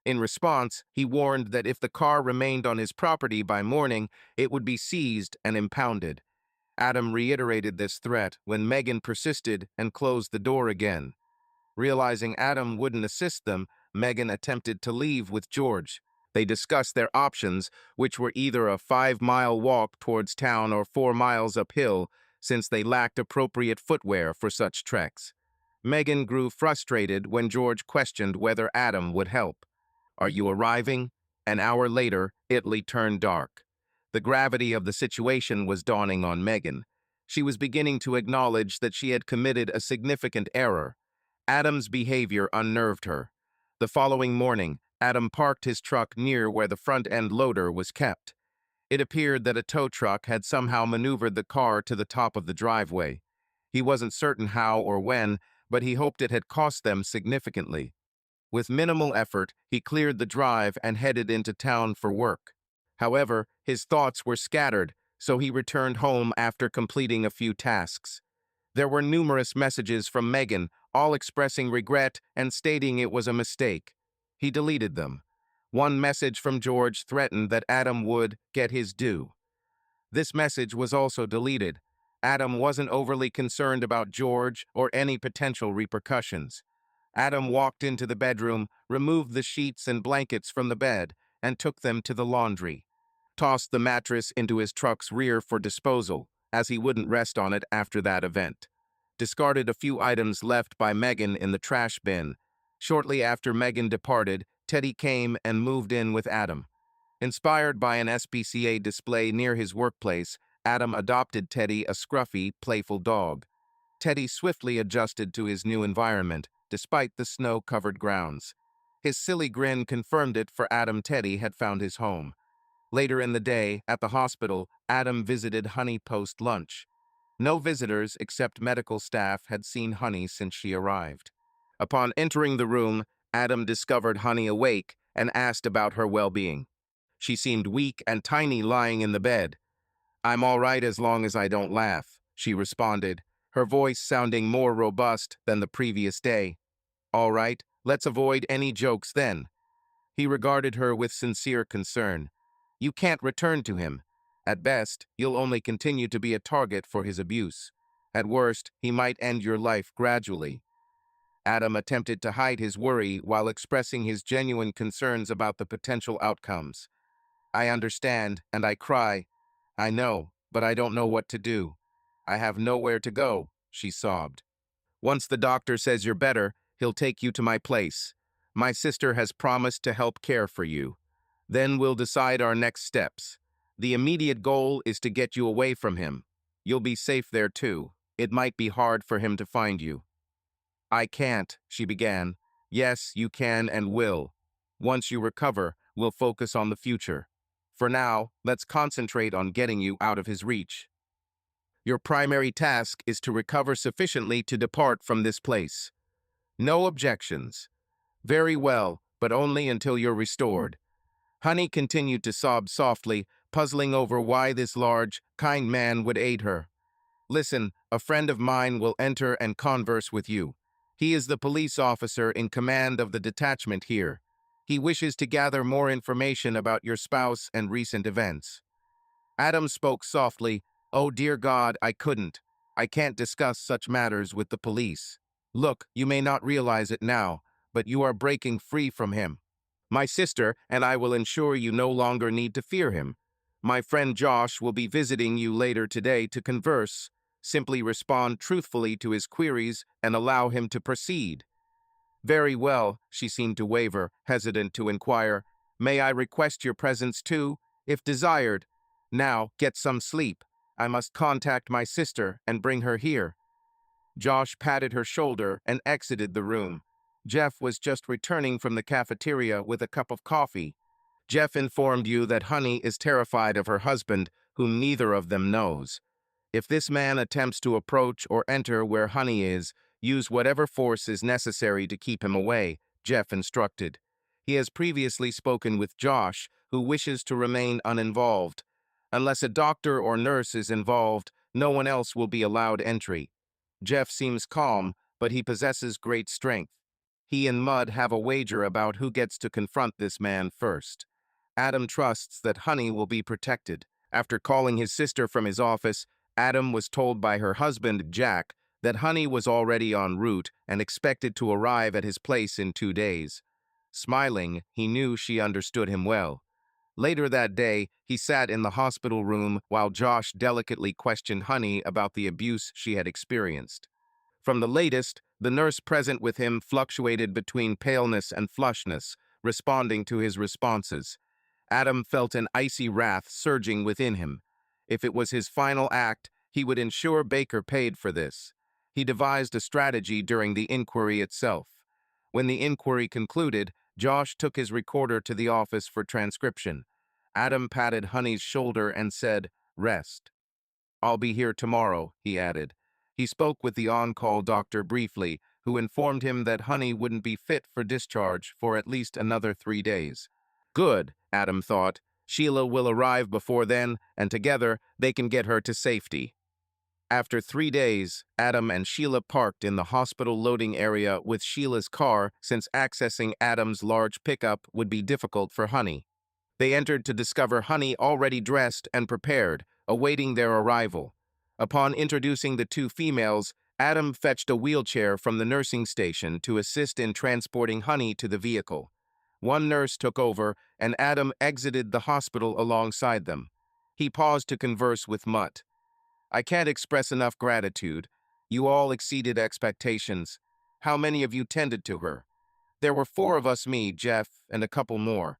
In response, he warned that if the car remained on his property by morning, it would be seized and impounded. Adam reiterated this threat when Megan persisted and closed the door again. Realizing Adam wouldn't assist them, Megan attempted to leave with George. They discussed their options, which were either a 5-mile walk towards town or 4 miles uphill, since they lacked appropriate footwear for such treks. Megan grew frustrated when George questioned whether Adam would help. "Are you arriving?" An hour later, Italy turned dark. The gravity of the situation was dawning on Megan. She was beginning to acknowledge that she had committed a significant error. Adam's behavior unnerved her. The following morning, Adam parked his truck near where the front-end loader was kept. It appeared that a tow truck had somehow maneuvered the car to the top of the driveway. He wasn't certain how or when, but he hoped it had cost them significantly. With minimal effort, he cleared the drive and headed into town for work. However, his thoughts were scattered, so he returned home after completing a few tasks. There were numerous messages from Megan, all expressing regret and stating it was a mistake. He deleted them. One message from George threatened that Adam would get his due. This message was also deleted. Adam wasn't overly concerned about George or any potential repercussions. Adam walked into the bedroom, removed the sheets and blankets from the bed, and took them to the laundry. Tossed the mattress into his truck's rear for disposal, as he wouldn't rest on it after that event. Discarded a few items left by Megan in the trash bin. Shortly after Megan departed, Teddy came and moved in with Adam. Inspired by an SPCA display near his workplace, Adam adopted Teddy, a scruffy, playful dog. Teddy swiftly adjusted to his new environment, despite the snow-covered grounds. His silly grin confirmed it for Adam. Teddy had found his home. Later in the day, at the hospital, Adam visited Honey post-lunch. No visitors except medical staff had seen Honey since she arrived. Upon entering the room, Adam discovered Honey awake and asked about her well-being. She seemed weak and tiny lying in the bed. "I'm all right as long as I don't laugh," she responded, her voice sounding more robust than the previous day. "All right, let's avoid any jokes then." He regarded her with sincere concern. "You can't return to him. At best, you'll only continue to be a target for his abuse. At worst, he might end your life gradually." Adam attempted to hide his worry while expressing his genuine concerns about the potential outcomes. "I understand, and I cry. I know, but I don't know what to do. I have nowhere to go," she sobbed. "Once the doctor says you're better, he'll take you to my place. My sister has promised to help care for you. Then we'll decide our next steps. The immediate goal is to get you away from him. You'll be safe there too. It might be hard for him to find you." "I can't," she began. "Yes, you can and will. Once you recover, we'll focus on the future. For now, let's concentrate on getting you out of his reach. Your primary task is to recover sufficiently to depart from this place. No objections." "Very well, but only until you're restored." Honey continued to sob softly, puzzling over why this large, kind man would aid her. "Listen, a friend of mine will enter and converse with you. He is the police officer in command of the detachment here. He wishes to gather more information about your spouse and recent events." Adam spoke softly. "Oh dear God, I couldn't. I can't discuss such matters with the police. Look, you may not realize it now, but you are breaking free from him. My sister and I will ensure you no longer need to fear him. My friend Josh will be visiting you later today to converse. Simply respond truthfully to his queries and allow him to proceed." "Very well," she seemed to waver, hesitant to inquire. "May I request your presence too, if desired? Now, get some sleep. I must contact my sister and bring her here." Josh patted her shoulder and exited the room. Jeff was just returning from the cafeteria with a cup of coffee. "Jeff informed you that Honey is terrified of her husband, whom neither of them knows. If this man attempts to approach or enter where Honey is, use whatever force is necessary to keep him away," Jeff instructed. "He has previously spoken with Josh, who wishes to remain uninvolved. Unless a doctor or nurse is involved, no one else will be allowed entry." Jeff seems calm, but he possesses great strength. He and Mud have a wager about who gets to confront this man first. Adam trusts that Honey will be protected. After calling his sister from his office, Adam was told by her husband, Jack, that Honey was already en route and expected to arrive at his place in 2 days. Smiling, he knew she understood him well. Later that day, he sat in the hospital room while Josh delicately questioned Honey about the abuse she had experienced. From the latest, the nurse present with him fluctuated between paleness and flushness, responding to his responses. Adam felt an icy wrath surging within him. If it was his final act, he would ensure Baker paid for this. He devised a strategy during the inquiry itself. When the inquiry concluded, Josh took his recorder to the office for transcription. Adam patted Honey's shoulder and said, "Rest." "I'll be here tomorrow," he added. He spoke with the on-call doctor briefly, who informed him that Honey wouldn't be fit for discharge for at least another 3 days. Good, Adam thought. Sheila will arrive before then, and together they can get her to safety. After 3 days, Adam and Sheila parked in the hospital loading area with Sheila's car since accessing Adam's large pickup would be difficult for Honey. They entered to discover Honey already dressed and prepared, awaiting their arrival. Upon introducing the two females, Adam fetched a wheelchair from the nursing station to assist in transporting Honey to the vehicle. One nurse took over, and Adam exited the hospital alongside them. He paused to converse with Mutt. "I can't express enough gratitude. You all exceeded expectations. How many of you tended to her?" "There were 4 of us, me, Jeff, and a couple more.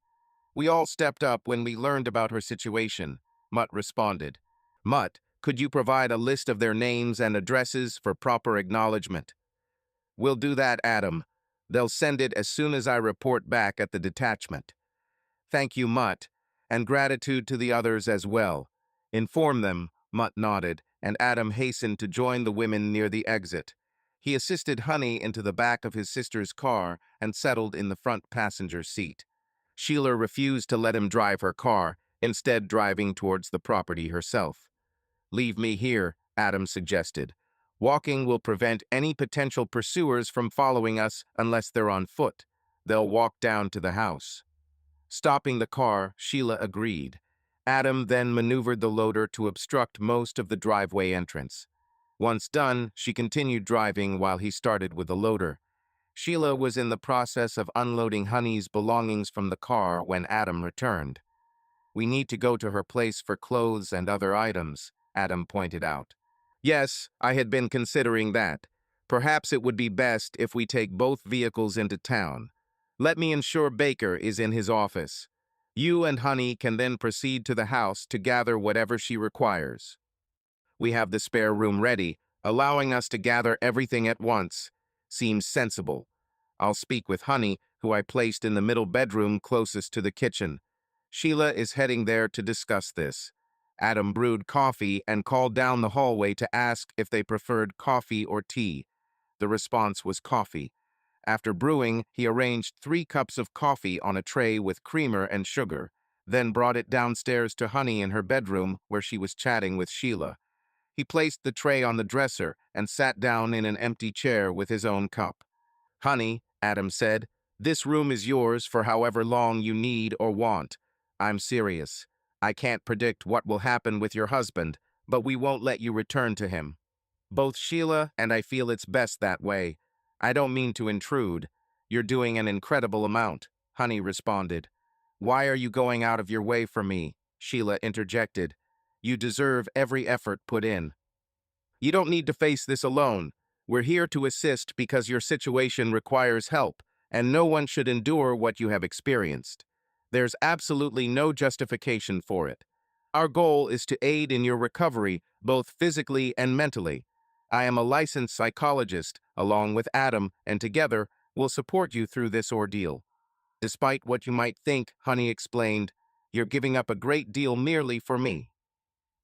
We all stepped up when we learned about her situation," Mutt responded. "Mutt, could you provide a list of their names and addresses for proper acknowledgement?" "We'll do that, Adam. They'll send it as soon as I report back at the detachment." "Thank you, Mutt, and gratitude to the others as well. Inform them," Mutt nodded, and Adam hastened to join the women near the exit. He assisted Honey into the back of his sister's car and settled in the front passenger seat. Sheila refused to let him drive her car, instead driving towards the property herself. "Leave me here," Adam suggested. "Walking will prevent any potential pursuers from following us unless they're on foot. They'll walk down to the house." Stopping the car, Sheila agreed. Adam then maneuvered the loader to obstruct most of the driveway entrance. Once done, she continued driving while he started with the loader. Sheila was in the process of unloading Honey's belongings from the car when Adam returned. "We need to go to her place for clothes and other items," Adam pointed out. "Yes, I had been considering that. Perhaps it would be best if we take both vehicles into town. Let me ensure Baker is in his office. You and Honey can then proceed to the house to gather whatever she requires. We have the spare room ready, allowing us to gather everything at once. Seems sensible. I'll speak with Honey, who I placed in the middle bedroom closest to the kitchen. Sheila is heading there to discuss this." Adam brewed coffee and called down the hallway to ask if they preferred coffee or tea. The response was coffee. After brewing, he arranged 3 cups of coffee on a tray with creamer and sugar, then brought it downstairs to Honey in her bedroom where she was chatting with Sheila. He placed the tray on the dresser and sat down in an empty chair with his own cup. "Honey," Adam said, "this room is yours for however long you need or want. I'm serious. I can't predict what will happen with your husband, but we won't let you return to him. Both Sheila and I feel it's best that way. I don't mean to intrude. You're doing an incredible amount," Honey responded. "Why are you going out of your way for me?" Sheila interjected. "You deserve every effort put in. You don't need to face this alone. We're here to assist because your situation requires help, and no one should endure what you have experienced. There's absolutely no justification for it. Our goal is to aid in your recovery, both physically and mentally. I am a licensed psychologist, along with Adam, and together, we'll support you through this ordeal." "Despite what you might think," Honey explained, "you're giving up a great deal merely for me."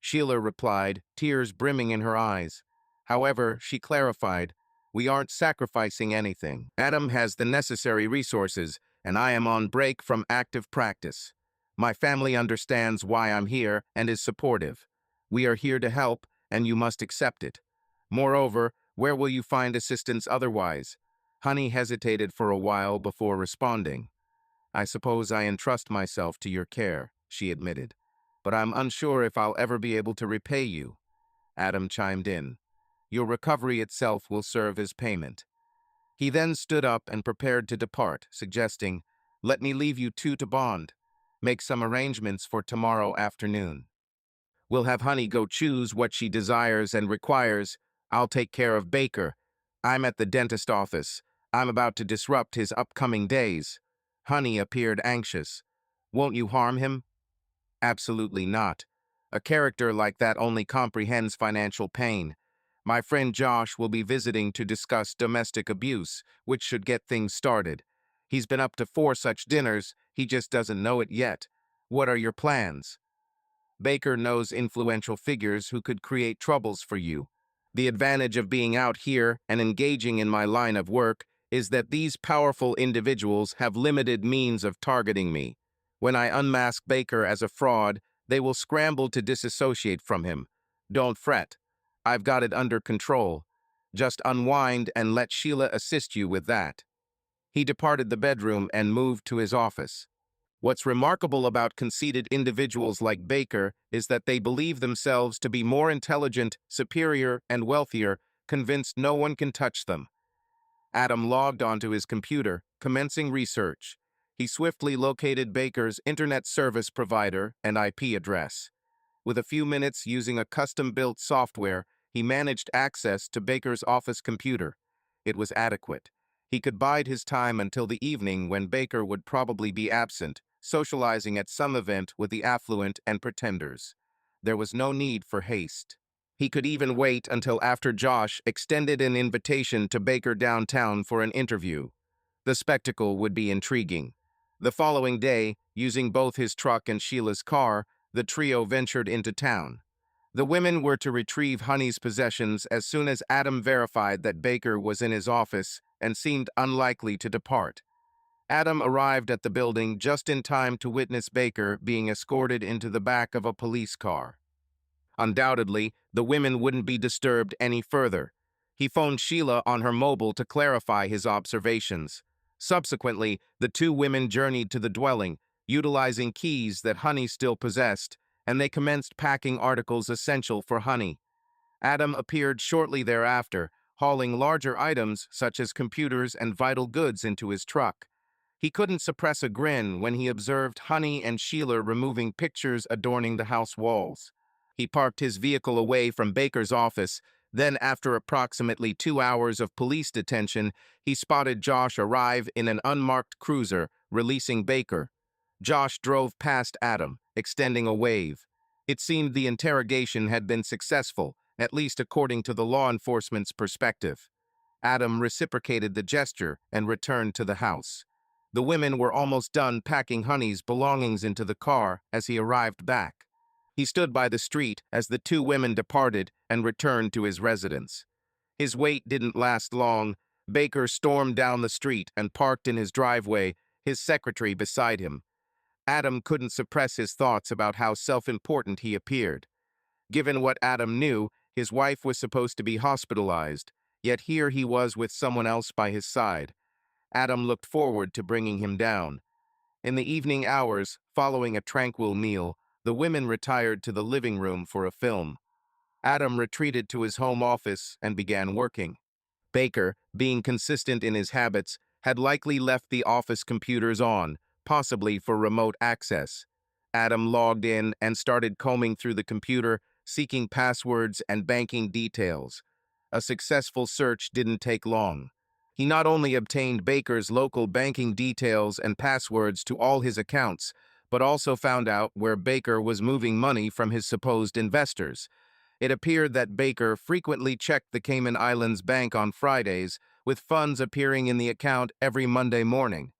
Sheila replied, tears brimming in her eyes. However, she clarified, "We aren't sacrificing anything. Adam has the necessary resources, and I am on break from active practice. My family understands why I'm here and is supportive. We are here to help, and you must accept it. Moreover, where will you find assistance otherwise?" Honey hesitated for a while before responding. "I suppose I entrust myself to your care," she admitted, "but I'm unsure if I'll ever be able to repay you." Adam chimed in. Your recovery itself will serve as payment. He then stood up and prepared to depart, suggesting, let me leave you two to bond. Make some arrangements for tomorrow afternoon. We'll have Honey go choose what she desires and requires. I'll take care of Baker. I'm at the dentist office. I'm about to disrupt his upcoming days. Honey appeared anxious. Won't you harm him? Absolutely not. A character like that only comprehends financial pain. My friend Josh will be visiting to discuss domestic abuse, which should get things started. He's been up to 4 such dinners, he just doesn't know it yet. What are your plans? Baker knows influential figures who could create troubles for you. The advantage of being out here and engaging in my line of work is that these powerful individuals have limited means of targeting me. When I unmask Baker as a fraud, they will scramble to disassociate from him. Don't fret. I've got it under control. Just unwind and let Sheila assist you with that. He departed the bedroom and moved to his office. What's remarkable about conceited individuals like Baker is that they believe themselves to be more intelligent, superior, and wealthier, convinced no one can touch them. Adam logged onto his computer, commencing research. He swiftly located Baker's internet service provider and IP address. With a few minutes using a custom-built software, he managed access to Baker's office computer. It was adequate. He could bide his time until the evening when Baker would probably be absent, socializing at some event with the affluent and pretenders. There was no need for haste. He could even wait until after Josh extended an invitation to Baker downtown for an interview. The spectacle would be intriguing. The following day, using both his truck and Sheila's car, the trio ventured into town. The women were to retrieve Honey's possessions as soon as Adam verified that Baker was in his office and seemed unlikely to depart. Adam arrived at the building just in time to witness Baker being escorted into the back of a police car. Undoubtedly, the women wouldn't be disturbed any further. He phoned Sheila on her mobile to clarify his observations. Subsequently, the two women journeyed to the dwelling, utilizing keys that Honey still possessed, and they commenced packing articles essential for Honey. Adam appeared shortly thereafter, hauling larger items such as computers and vital goods into his truck. He couldn't suppress a grin when he observed Honey and Sheila removing pictures adorning the house walls. He parked his vehicle away from Baker's office. Then, after approximately 2 hours of police detention, he spotted Josh arrive in an unmarked cruiser, releasing Baker. Josh drove past Adam, extending a wave. It seemed the interrogation had been successful, at least according to the law enforcement's perspective. Adam reciprocated the gesture and returned to the house. The women were almost done packing Honey's belongings into the car as he arrived back. He stood by the street as the two women departed and returned to his residence. His wait didn't last long. Baker stormed down the street and parked in his driveway, his secretary beside him. Adam couldn't suppress his thoughts about how self-important he appeared. Given what Adam knew, his wife was supposed to be hospitalized, yet here he was with someone else by his side. Adam looked forward to bringing him down. In the evening hours, following a tranquil meal, the women retired to the living room for a film. Adam retreated to his home office and began working. Baker, being consistent in his habits, had likely left the office computers on, possibly for remote access. Adam logged in and started combing through the computer, seeking passwords and banking details. A successful search didn't take long. He not only obtained Baker's local banking details and passwords to all his accounts, but also found out where Baker was moving money from his supposed investors. It appeared that Baker frequently checked the Cayman Islands bank on Fridays, with funds appearing in the account every Monday morning.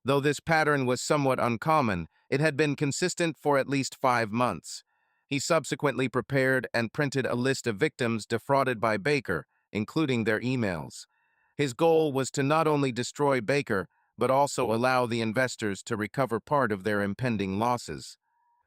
Though this pattern was somewhat uncommon, it had been consistent for at least 5 months. He subsequently prepared and printed a list of victims defrauded by Baker, including their emails. His goal was to not only destroy Baker, but also allow the investors to recover part of their impending losses.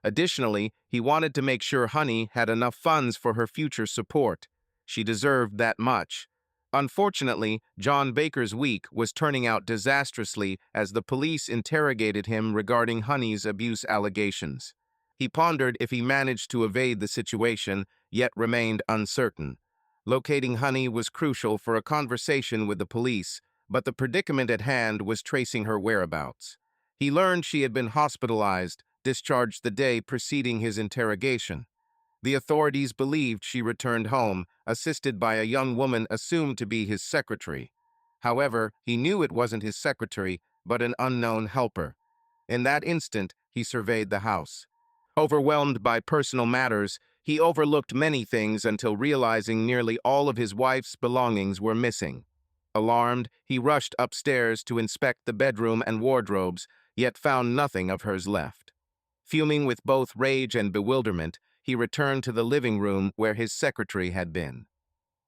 Additionally, he wanted to make sure Honey had enough funds for her future support. She deserved that much. Unfortunately, John Baker's week was turning out disastrously as the police interrogated him regarding Honey's abuse allegations. He pondered if he managed to evade the situation, yet remained uncertain. Locating Honey was crucial for a conversation with the police, but the predicament at hand was tracing her whereabouts. He learned she had been hospitalized, discharged the day preceding his interrogation. The authorities believed she returned home, assisted by a young woman assumed to be his secretary. However, he knew it wasn't his secretary, but an unknown helper. In that instant, he surveyed the house. Overwhelmed by personal matters, he overlooked many things until realizing nearly all of his wife's belongings were missing. Alarmed, he rushed upstairs to inspect the bedroom and wardrobes, yet found nothing of hers left. Fuming with both rage and bewilderment, he returned to the living room where his secretary had been.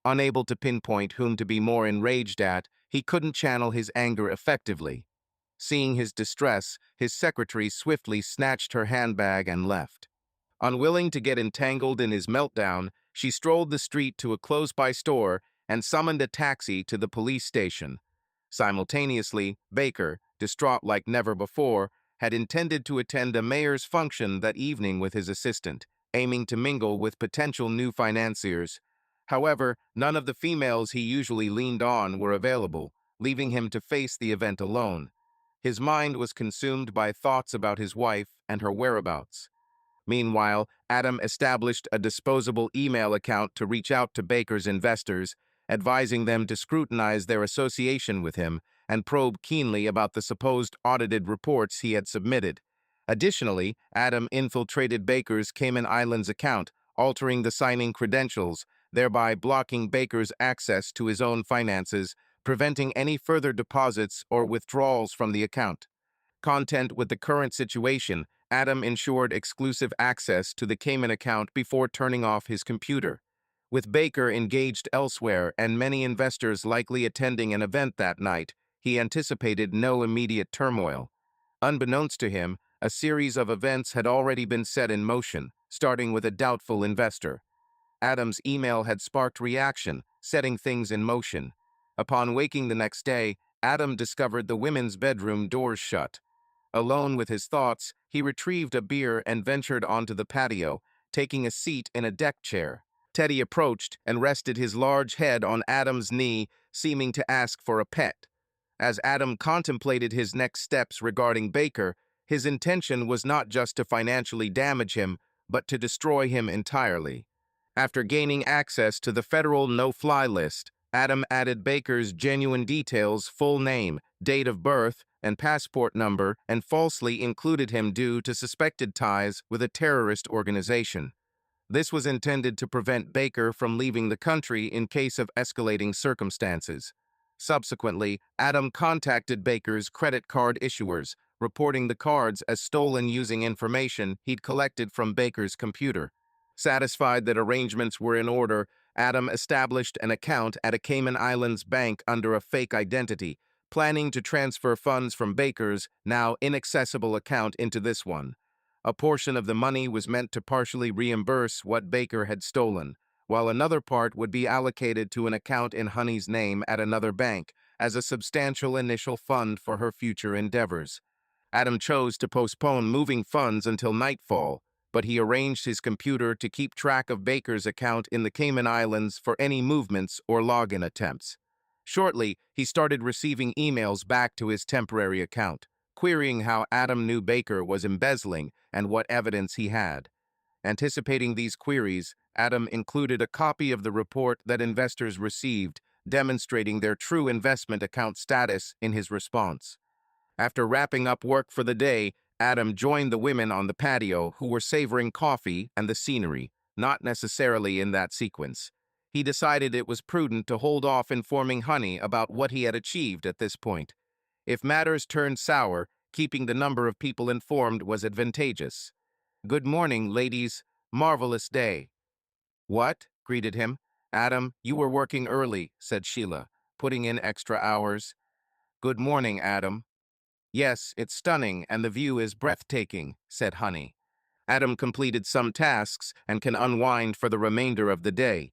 Unable to pinpoint whom to be more enraged at, he couldn't channel his anger effectively. Seeing his distress, his secretary swiftly snatched her handbag and left. Unwilling to get entangled in his meltdown, she strolled the street to a close-by store and summoned a taxi to the police station. Simultaneously, Baker, distraught like never before, had intended to attend a mayor's function that evening with his assistant, aiming to mingle with potential new financiers. However, none of the females he usually leaned on were available, leaving him to face the event alone. His mind was consumed by thoughts about his wife and her whereabouts. Meanwhile, Adam established a disposable email account to reach out to Baker's investors, advising them to scrutinize their association with him and probe keenly about the supposed audited reports he had submitted. Additionally, Adam infiltrated Baker's Cayman Islands account, altering the signing credentials, thereby blocking Baker's access to his own finances, preventing any further deposits or withdrawals from the account. Content with the current situation, Adam ensured exclusive access to the Cayman account before turning off his computer. With Baker engaged elsewhere and many investors likely attending an event that night, he anticipated no immediate turmoil. Unbeknownst to him, a series of events had already been set in motion, starting with a doubtful investor. Adam's email had sparked reaction, setting things in motion. Upon waking the next day, Adam discovered the women's bedroom doors shut. Alone with his thoughts, he retrieved a beer and ventured onto the patio, taking a seat in a deck chair. Teddy approached and rested his large head on Adam's knee, seeming to ask for a pet. As Adam contemplated his next steps regarding Baker, his intention was not just to financially damage him, but to destroy him entirely. After gaining access to the federal no-fly list, Adam added Baker's genuine details, full name, date of birth, and passport number, and falsely included him due to suspected ties with a terrorist organization. This was intended to prevent Baker from leaving the country in case of escalating circumstances. Subsequently, Adam contacted Baker's credit card issuers, reporting the cards as stolen using information he'd collected from Baker's computer. Satisfied that arrangements were in order, Adam established an account at a Cayman Islands bank under a fake identity, planning to transfer funds from Baker's now inaccessible account into this one. A portion of the money was meant to partially reimburse what Baker had stolen, while another part would be allocated to an account in Honey's name at another bank as a substantial initial fund for her future endeavors. Adam chose to postpone moving funds until nightfall, but he arranged his computer to keep track of Baker's account in the Cayman Islands for any movements or login attempts. Shortly, he started receiving emails back to his temporary account, querying how Adam knew Baker was embezzling and what evidence he had. Anticipating these queries, Adam included a copy of the report that investors received, demonstrating their true investment account status in his response. After wrapping up work for the day, Adam joined the women on the patio who were savoring coffee and the scenery, not necessarily in that sequence. He decided it was prudent to hold off informing Honey about what he had achieved at this point. If matters turned sour, keeping the number of people informed was advantageous. "Good morning, ladies. Marvelous day." "What?" greeted him. "Adam, you were working early," said Sheila, "putting in extra hours." "Good morning, Adam." "Yes, it's stunning and the view is breathtaking," said Honey. Adam completed some tasks and can unwind for the remainder of the day.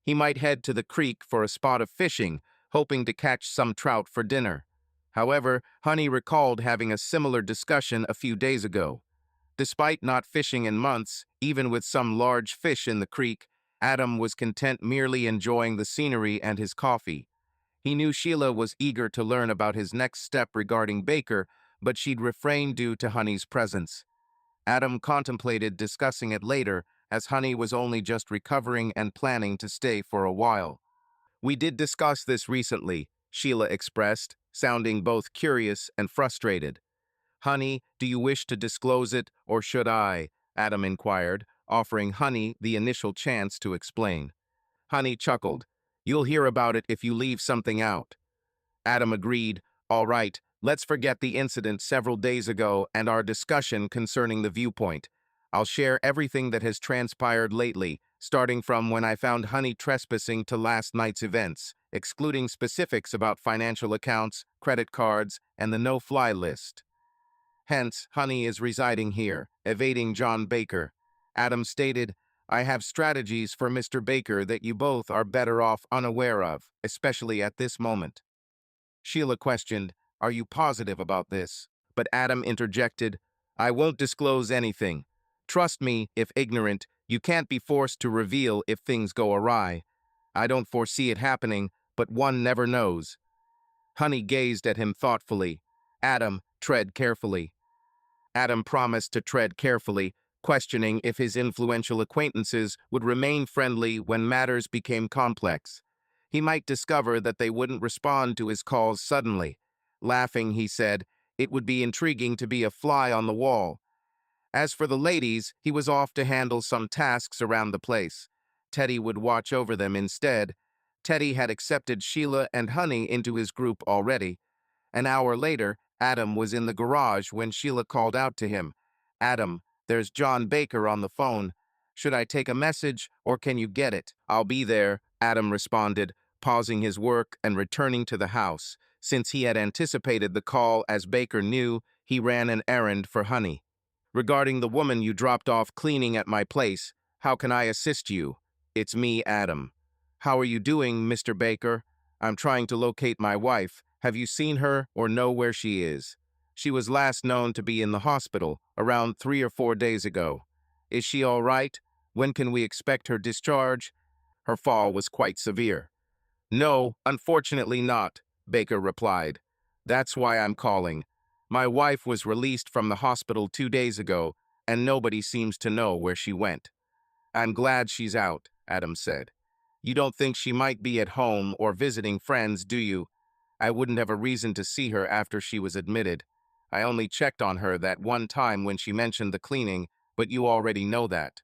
He might head to the creek for a spot of fishing, hoping to catch some trout for dinner. However, Honey recalled having a similar discussion a few days ago. Despite not fishing in months, even with some large fish in the creek, Adam was content merely enjoying the scenery and his coffee. He knew Sheila was eager to learn about his next step regarding Baker, but she'd refrain due to Honey's presence. Adam contemplated discussing it later, as Honey was only just recovering and planning to stay for a while. "We did discuss this recently," Sheila expressed, sounding both curious and frustrated. "Honey, do you wish to disclose it, or should I?" Adam inquired, offering Honey the initial chance to explain. Honey chuckled. "You'll hear about it if you leave something out." Adam agreed. "All right, let's forget the incident several days ago and our discussion concerning the viewpoint. I'll share everything that has transpired lately, starting from when I found Honey trespassing to last night's events, excluding specifics about financial accounts, credit cards, and the no-fly list. Hence, Honey is residing here, evading John Baker." Adam stated, "I have strategies for Mr. Baker that you both are better off unaware of, especially at this moment." Sheila questioned, "Are you positive about this?" But Adam interjected, "I won't disclose anything. Trust me, if ignorant, you can't be forced to reveal if things go awry. I don't foresee it happening, but one never knows." Honey gazed at him thoughtfully. "Adam, tread carefully." Adam promised to tread carefully, questioning if his influential acquaintances would remain friendly when matters became complex. He might discover that they wouldn't respond to his calls suddenly. Laughing, he said, "It would be intriguing to be a fly on the wall." As for the ladies, he was off to handle some tasks around the place. Teddy would watch over them instead. Teddy had accepted Sheila and Honey into his group already. An hour later, Adam was in the garage when Sheila called out to him. "Adam, there's John Baker on the phone. Should I take a message, or can you get it?" "I'll be there," Adam responded, pausing his work and returning to the house. Since he had anticipated the call, as Baker knew, he ran an errand for Honey. "Regarding the woman you dropped off cleaning at my place, how can I assist you?" "It's me, Adam." "How are you doing, Mr. Baker?" "I'm trying to locate my wife. Have you seen her or know where she is?" "She was last known to be in the hospital around 3 or 4 days ago." "Is she all right? When can we expect her discharge?" "Her fall was quite severe." "No, unfortunately not," Baker replied. "That's why I'm calling. My wife was released from the hospital 2 days ago, and nobody seems to know where she went." "I'm glad she's out," Adam said. "You don't think she might be at home or visiting friends, do you?" "I wouldn't have a reason to see her after she was admitted. I only checked on her that one time when she mentioned the cleaning, but you already know that."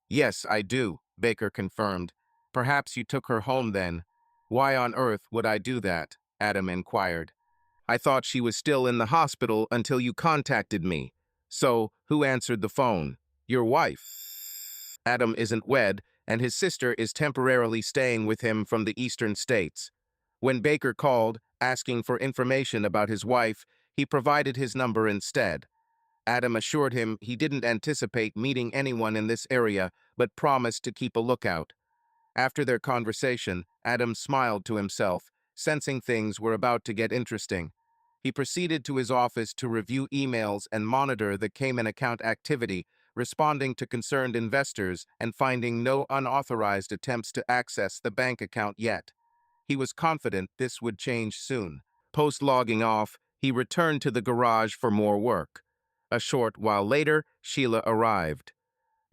"Yes, I do," Baker confirmed. "Perhaps you took her home then." "Why on earth would I do that?" Adam inquired. "I thought she was still in the hospital until you contacted me. So, who answered the phone?" "Your wife. Adam isn't wed, and his sister is temporarily staying with him from the eastern states." When Baker called, asking for information about his wife, he provided his number instead. Adam assured him he didn't anticipate meeting anyone in this area, but promised to keep a lookout. After their conversation, Adam smiled to himself, sensing things were about to get interesting. He proceeded to his office to review emails and monitor the Cayman account activity, responding to concerned investors and finding no unauthorized attempts to access the bank account yet. He was confident this would change soon. Post-logging off, he returned to the garage for more work. A short while later, Sheila arrived.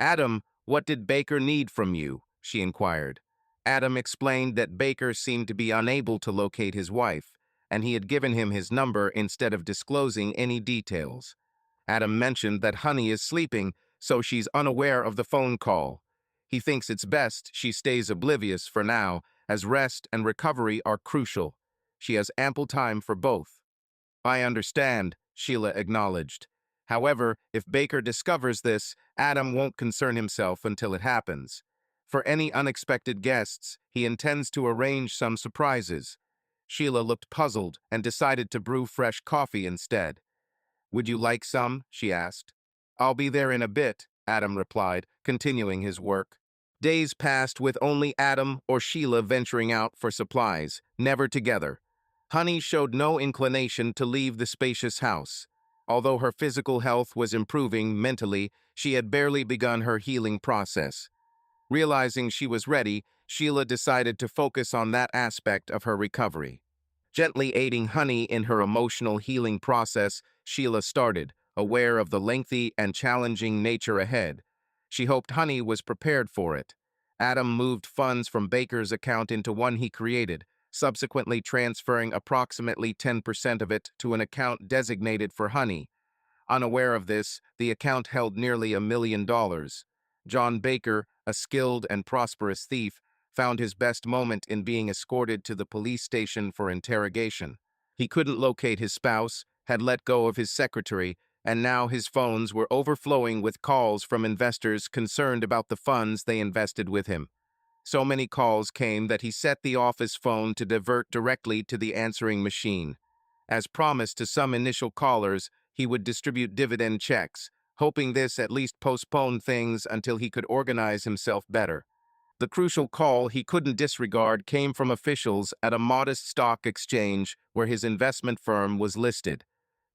"Adam, what did Baker need from you?" she inquired. Adam explained that Baker seemed to be unable to locate his wife, and he had given him his number instead of disclosing any details. Adam mentioned that Honey is sleeping, so she's unaware of the phone call. He thinks it's best she stays oblivious for now, as rest and recovery are crucial. She has ample time for both. "I understand," Sheila acknowledged. "However, if Baker discovers this, Adam won't concern himself until it happens. For any unexpected guests, he intends to arrange some surprises." Sheila looked puzzled and decided to brew fresh coffee instead. "Would you like some?" she asked. "I'll be there in a bit," Adam replied, continuing his work. Days passed with only Adam or Sheila venturing out for supplies, never together. Honey showed no inclination to leave the spacious house. Although her physical health was improving mentally, she had barely begun her healing process. Realizing she was ready, Sheila decided to focus on that aspect of her recovery. Gently aiding Honey in her emotional healing process, Sheila started, aware of the lengthy and challenging nature ahead. She hoped Honey was prepared for it. Adam moved funds from Baker's account into one he created, subsequently transferring approximately 10% of it to an account designated for Honey. Unaware of this, the account held nearly $1 million. John Baker, a skilled and prosperous thief, found his best moment in being escorted to the police station for interrogation. He couldn't locate his spouse, had let go of his secretary, and now his phones were overflowing with calls from investors concerned about the funds they invested with him. So many calls came that he set the office phone to divert directly to the answering machine. As promised to some initial callers, he would distribute dividend checks, hoping this at least postponed things until he could organize himself better. The crucial call he couldn't disregard came from officials at a modest stock exchange where his investment firm was listed.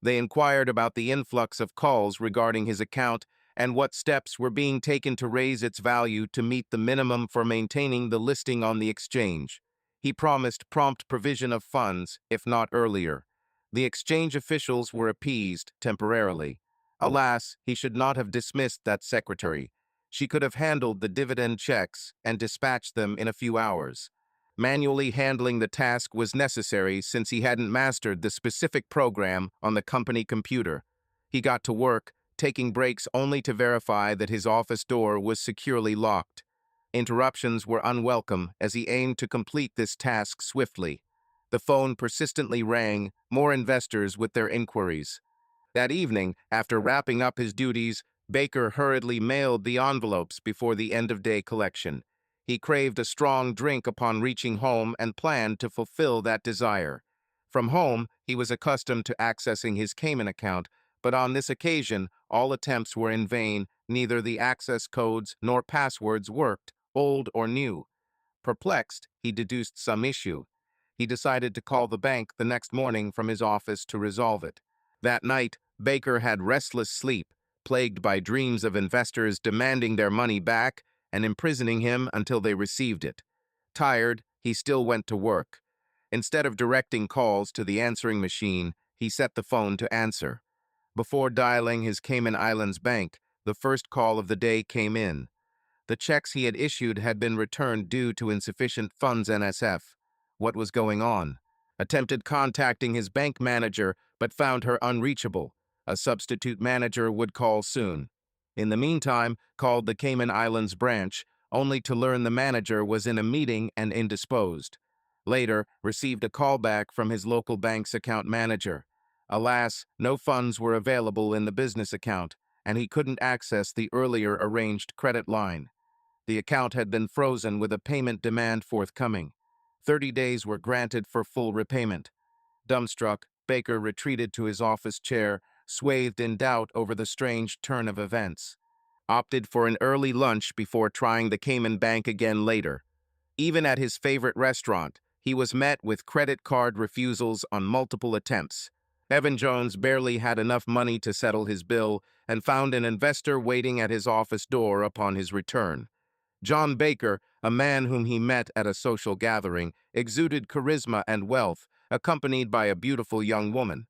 They inquired about the influx of calls regarding his account and what steps were being taken to raise its value to meet the minimum for maintaining the listing on the exchange. He promised prompt provision of funds, if not earlier. The exchange officials were appeased temporarily. Alas, he should not have dismissed that secretary. She could have handled the dividend checks and dispatched them in a few hours. Manually handling the task was necessary since he hadn't mastered the specific program on the company computer. He got to work, taking breaks only to verify that his office door was securely locked. Interruptions were unwelcome as he aimed to complete this task swiftly. The phone persistently rang, more investors with their inquiries. That evening, after wrapping up his duties, Baker hurriedly mailed the envelopes before the end-of-day collection. He craved a strong drink upon reaching home and planned to fulfill that desire. From home, he was accustomed to accessing his Cayman account, but on this occasion, all attempts were in vain. Neither the access codes nor passwords worked, old or new. Perplexed, he deduced some issue. He decided to call the bank the next morning from his office to resolve it. That night, Baker had restless sleep, plagued by dreams of investors demanding their money back and imprisoning him until they received it. Tired, he still went to work. Instead of directing calls to the answering machine, he set the phone to answer. Before dialing his Cayman Islands bank, the first call of the day came in. The checks he had issued had been returned due to insufficient funds NSF. What was going on? Attempted contacting his bank manager, but found her unreachable. A substitute manager would call soon. In the meantime, called the Cayman Islands branch, only to learn the manager was in a meeting and indisposed. Later, received a callback from his local bank's account manager. Alas, no funds were available in the business account, and he couldn't access the earlier arranged credit line. The account had been frozen with a payment demand forthcoming. 30 days were granted for full repayment. Dumbstruck, Baker retreated to his office chair, swathed in doubt over the strange turn of events. Opted for an early lunch before trying the Cayman Bank again later. Even at his favorite restaurant, he was met with credit card refusals on multiple attempts. Evan Jones barely had enough money to settle his bill and found an investor waiting at his office door upon his return. John Baker, a man whom he met at a social gathering, exuded charisma and wealth, accompanied by a beautiful young woman.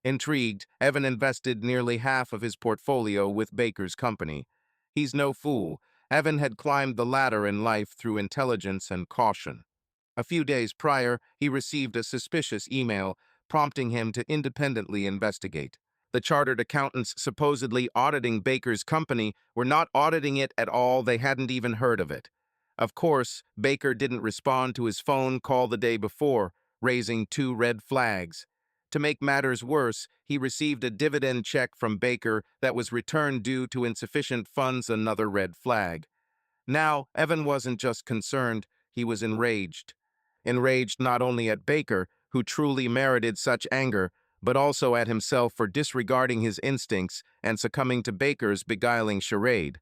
Intrigued, Evan invested nearly half of his portfolio with Baker's company. He's no fool. Evan had climbed the ladder in life through intelligence and caution. A few days prior, he received a suspicious email prompting him to independently investigate. The chartered accountants supposedly auditing Baker's company were not auditing it at all. They hadn't even heard of it. Of course, Baker didn't respond to his phone call the day before, raising 2 red flags. To make matters worse, he received a dividend check from Baker that was returned due to insufficient funds, another red flag. Now, Evan wasn't just concerned, he was enraged. Enraged not only at Baker, who truly merited such anger, but also at himself for disregarding his instincts and succumbing to Baker's beguiling charade.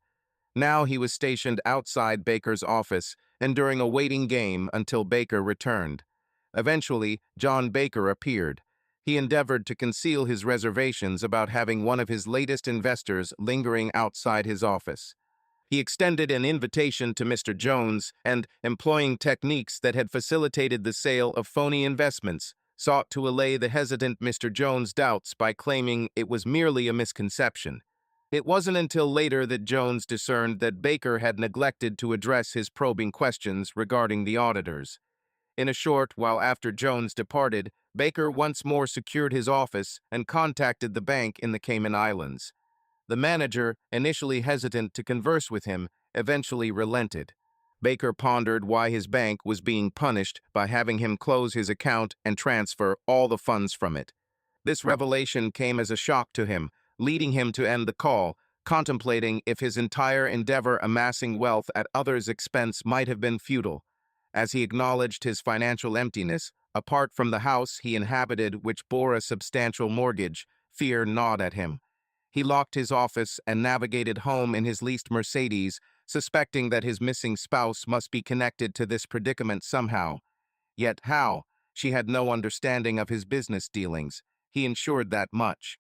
Now he was stationed outside Baker's office, enduring a waiting game until Baker returned. Eventually, John Baker appeared. He endeavored to conceal his reservations about having one of his latest investors lingering outside his office. He extended an invitation to Mr. Jones and, employing techniques that had facilitated the sale of phony investments, sought to allay the hesitant Mr. Jones' doubts by claiming it was merely a misconception. It wasn't until later that Jones discerned that Baker had neglected to address his probing questions regarding the auditors. In a short while after Jones departed, Baker once more secured his office and contacted the bank in the Cayman Islands. The manager, initially hesitant to converse with him, eventually relented. Baker pondered why his bank was being punished by having him close his account and transfer all the funds from it. This revelation came as a shock to him, leading him to end the call, contemplating if his entire endeavor amassing wealth at others' expense might have been futile. As he acknowledged his financial emptiness, apart from the house he inhabited which bore a substantial mortgage, fear gnawed at him. He locked his office and navigated home in his leased Mercedes, suspecting that his missing spouse must be connected to this predicament somehow. Yet how? She had no understanding of his business dealings. He ensured that much.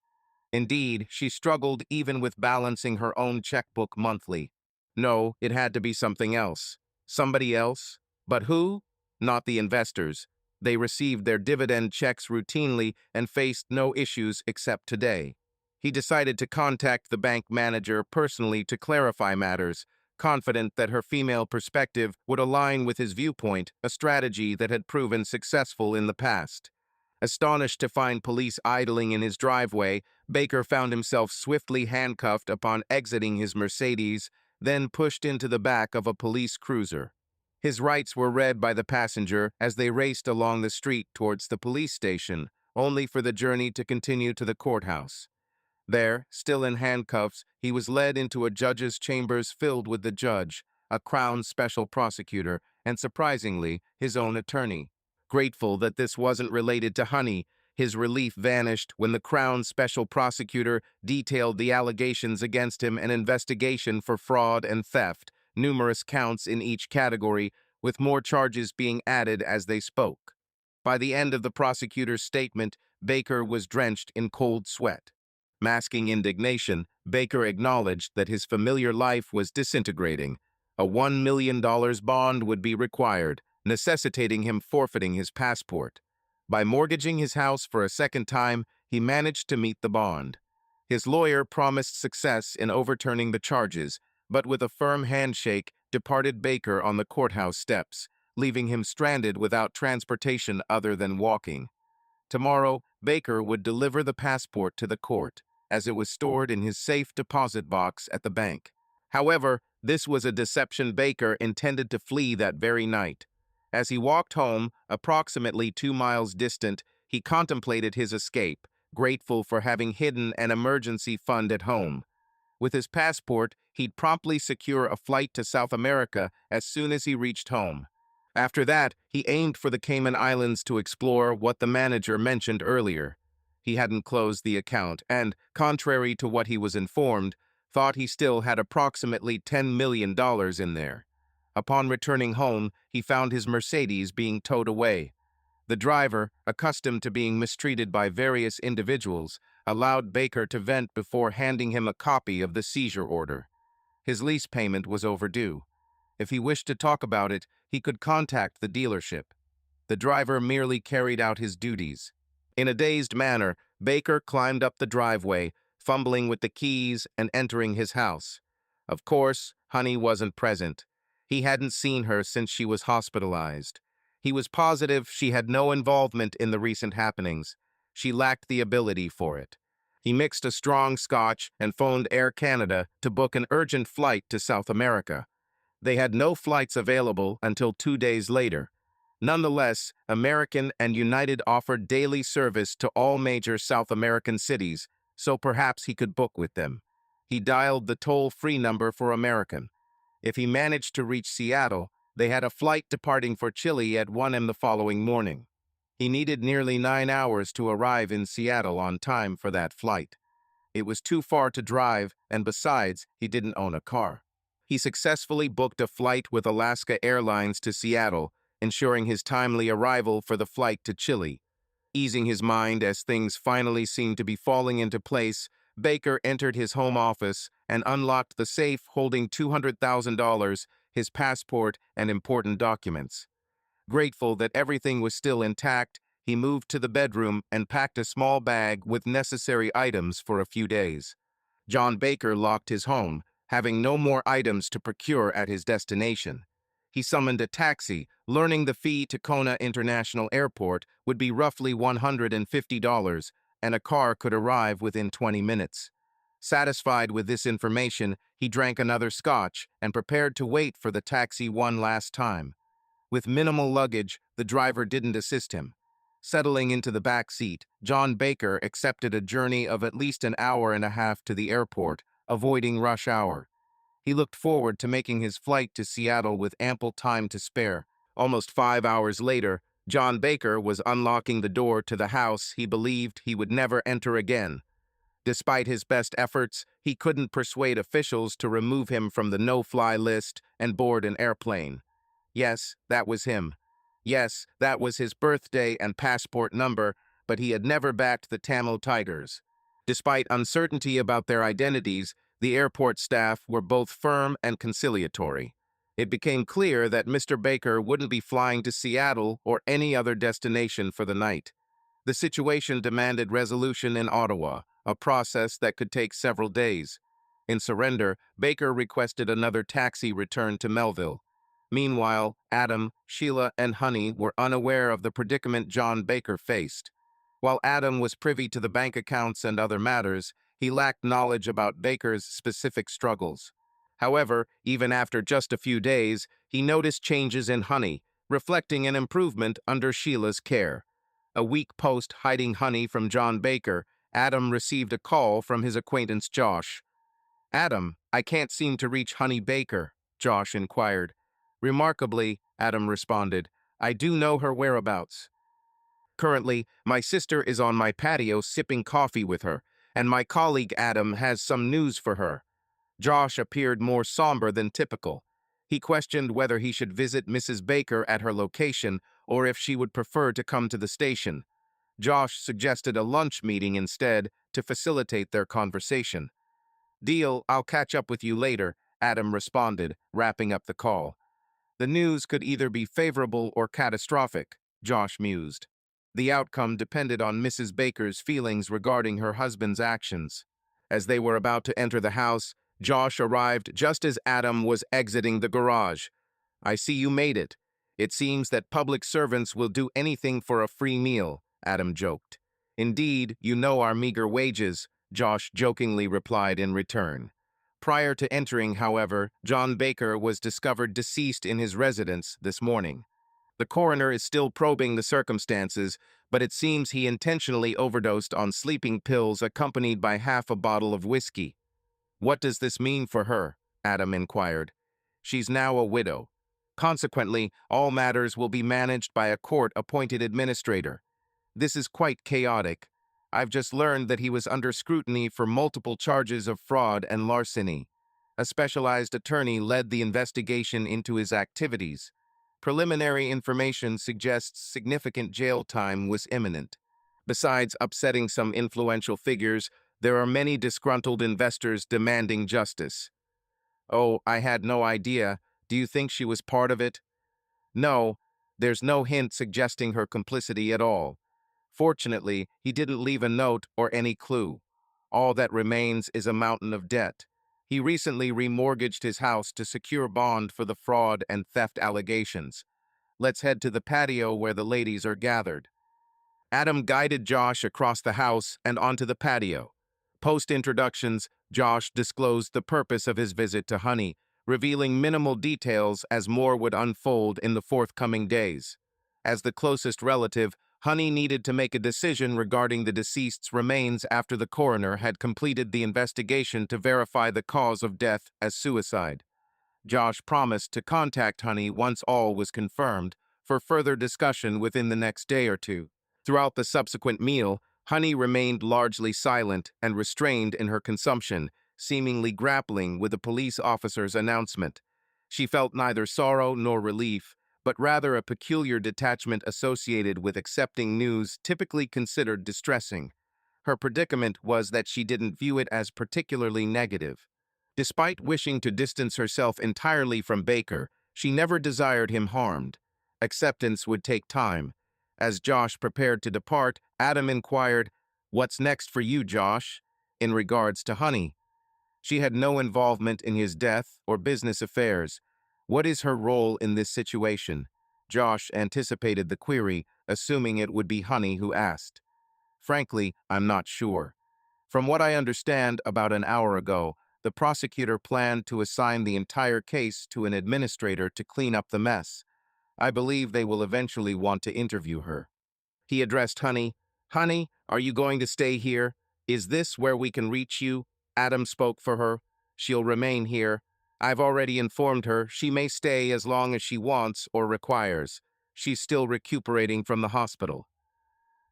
Indeed, she struggled even with balancing her own checkbook monthly. No, it had to be something else. Somebody else? But who? Not the investors. They received their dividend checks routinely and faced no issues except today. He decided to contact the bank manager personally to clarify matters, confident that her female perspective would align with his viewpoint, a strategy that had proven successful in the past. Astonished to find police idling in his driveway, Baker found himself swiftly handcuffed upon exiting his Mercedes, then pushed into the back of a police cruiser. His rights were read by the passenger as they raced along the street towards the police station, only for the journey to continue to the courthouse. There, still in handcuffs, he was led into a judge's chambers filled with the judge, a Crown special prosecutor, and surprisingly, his own attorney. Grateful that this wasn't related to Honey, his relief vanished when the Crown special prosecutor detailed the allegations against him, an investigation for fraud and theft, numerous counts in each category, with more charges being added as they spoke. By the end of the prosecutor's statement, Baker was drenched in cold sweat. Masking indignation, Baker acknowledged that his familiar life was disintegrating. A $1 million bond would be required, necessitating him forfeiting his passport. By mortgaging his house for a second time, he managed to meet the bond. His lawyer promised success in overturning the charges, but with a firm handshake, departed Baker on the courthouse steps, leaving him stranded without transportation other than walking. Tomorrow, Baker would deliver the passport to the court, as it was stored in his safe deposit box at the bank. However, this was a deception. Baker intended to flee that very night. As he walked home, approximately 2 miles distant, he contemplated his escape, grateful for having hidden an emergency fund at home. With his passport, he'd promptly secure a flight to South America as soon as he reached home. After that, he aimed for the Cayman Islands to explore what the manager mentioned earlier. He hadn't closed the account and, contrary to what he was informed, thought he still had approximately $10 million in there. Upon returning home, he found his Mercedes being towed away. The driver, accustomed to being mistreated by various individuals, allowed Baker to vent before handing him a copy of the seizure order. His lease payment was overdue. If he wished to talk about it, he could contact the dealership. The driver merely carried out his duties. In a dazed manner, Baker climbed up the driveway, fumbling with the keys and entering his house. Of course, Honey wasn't present. He hadn't seen her since she was hospitalized. He was positive she had no involvement in the recent happenings. She lacked the ability for it. He mixed a strong scotch and phoned Air Canada to book an urgent flight to South America. They had no flights available until 2 days later. Nonetheless, American and United offered daily service to all major South American cities, so perhaps he could book with them. He dialed the toll-free number for American. If he managed to reach Seattle, they had a flight departing for Chile at 1 a.m. the following morning. He needed nearly 9 hours to arrive in Seattle on time for that flight. It was too far to drive, and besides, he didn't own a car. He successfully booked a flight with Alaska Airlines to Seattle, ensuring his timely arrival for the flight to Chile. Easing his mind as things finally seemed to be falling into place, Baker entered his home office and unlocked the safe holding $200,000, his passport, and important documents. Grateful that everything was still intact, he moved to the bedroom and packed a small bag with necessary items for a few days. John Baker locked his home, having no more items to procure at his destination. He summoned a taxi, learning the fee to Kona International Airport would be roughly $150, and a car could arrive within 20 minutes. Satisfied with this information, he drank another scotch and prepared to wait for the taxi one last time. With minimal luggage, the driver didn't assist him. Settling into the back seat, John Baker accepted a journey of at least an hour and a half to the airport, avoiding rush hour. He looked forward to making his flight to Seattle with ample time to spare. Almost 5 hours later, John Baker was unlocking the door to the house he believed he would never enter again. Despite his best efforts, he couldn't persuade officials to remove him from the no-fly list and board an airplane. Yes, that was him. Yes, that was his birthday and passport number, but he had never backed the Tamil Tigers. Despite uncertainty about their identities, the airport staff were both firm and conciliatory. It became clear that Mr. Baker wouldn't be flying to Seattle or any other destination for the night. The situation demanded resolution in Ottawa, a process that could take several days. In surrender, Baker requested another taxi return to Melville. Meanwhile, Adam, Sheila, and Honey were unaware of the predicament John Baker faced. While Adam was privy to the bank accounts and other matters, he lacked knowledge about Baker's specific struggles. However, even after just a few days, he noticed changes in Honey, reflecting an improvement under Sheila's care. A week post hiding Honey from John Baker, Adam received a call from his acquaintance Josh. "Adam, I can't seem to reach Honey Baker," Josh inquired. "Remarkably," Adam responded, "I do know her whereabouts. Currently, my sister is on my patio sipping coffee with her, and my colleague Adam has some news for her." Josh appeared more somber than typical. He questioned whether he should visit Mrs. Baker at her location or if she would prefer to come to the station. Josh suggested a lunch meeting instead to facilitate their conversation. "Deal, I'll catch up with you later," Adam responded, wrapping up the call. The news could either be favorable or catastrophic, Josh mused. The outcome depended on Mrs. Baker's feelings regarding her husband's actions. As they were about to enter the house, Josh arrived just as Adam was exiting the garage. "I see you made it. It seems that public servants will do anything for a free meal," Adam joked. "Indeed, you know our meager wages," Josh jokingly replied in return. Prior to entering, however, John Baker was discovered deceased in his residence this morning. The coroner is still probing the circumstances, but it seems he intentionally overdosed on sleeping pills accompanied by half a bottle of whiskey. "What does this mean for her?" Adam inquired. "She's now a widow. Consequently, all matters will be managed by a court-appointed administrator. This is quite chaotic. I've just learned that he was under scrutiny for multiple charges of fraud and larceny. A specialized attorney led the investigation into his activities. Preliminary information suggests significant jail time was imminent. Besides upsetting some influential figures, there are many disgruntled investors demanding justice." "Oh, I had no idea. Do you think she was part of it?" "No, there's no hint suggesting her complicity at all. Fortunately, he didn't leave a note or any clue. All that remains is a mountain of debt. He recently remortgaged his house to secure bond for the fraud and theft allegations. Let's head to the patio where the ladies are gathered." Adam guided Josh across the house and onto the patio. Post-introductions, Josh disclosed the purpose of his visit to Honey, revealing minimal details as more would unfold in the forthcoming days. As the closest relative, Honey needed to make a decision regarding the deceased's remains after the coroner had completed the investigation to verify the cause of death as suicide. Josh promised to contact Honey once all was confirmed for further discussion within the next day or two. Throughout the subsequent meal, Honey remained largely silent and restrained in her consumption, seemingly grappling with the police officer's announcement. She felt neither sorrow nor relief, but rather a peculiar detachment associated with accepting news typically considered distressing. Her predicament was that she didn't view it as particularly negative. Despite wishing to distance herself entirely from Baker, she never desired him harmed. Acceptance would take time. As Josh prepared to depart, Adam inquired, "What's next for you, Josh?" in regards to Honey. She had no involvement in his death or business affairs. What is her role in this situation? Josh anticipated the query, assuming it would be Honey who asked. Frankly, I'm not sure. From what I understand, about an hour ago, the prosecutor planned to assign the entire case to an administrator to clean up the mess. I believe they will eventually want to interview her. He addressed Honey. "Honey, are you going to stay here? Is this where we can reach you?" Adam spoke for her. "She'll remain here. I've already informed her she may stay as long as she wants or requires. She's still recuperating from the hospital."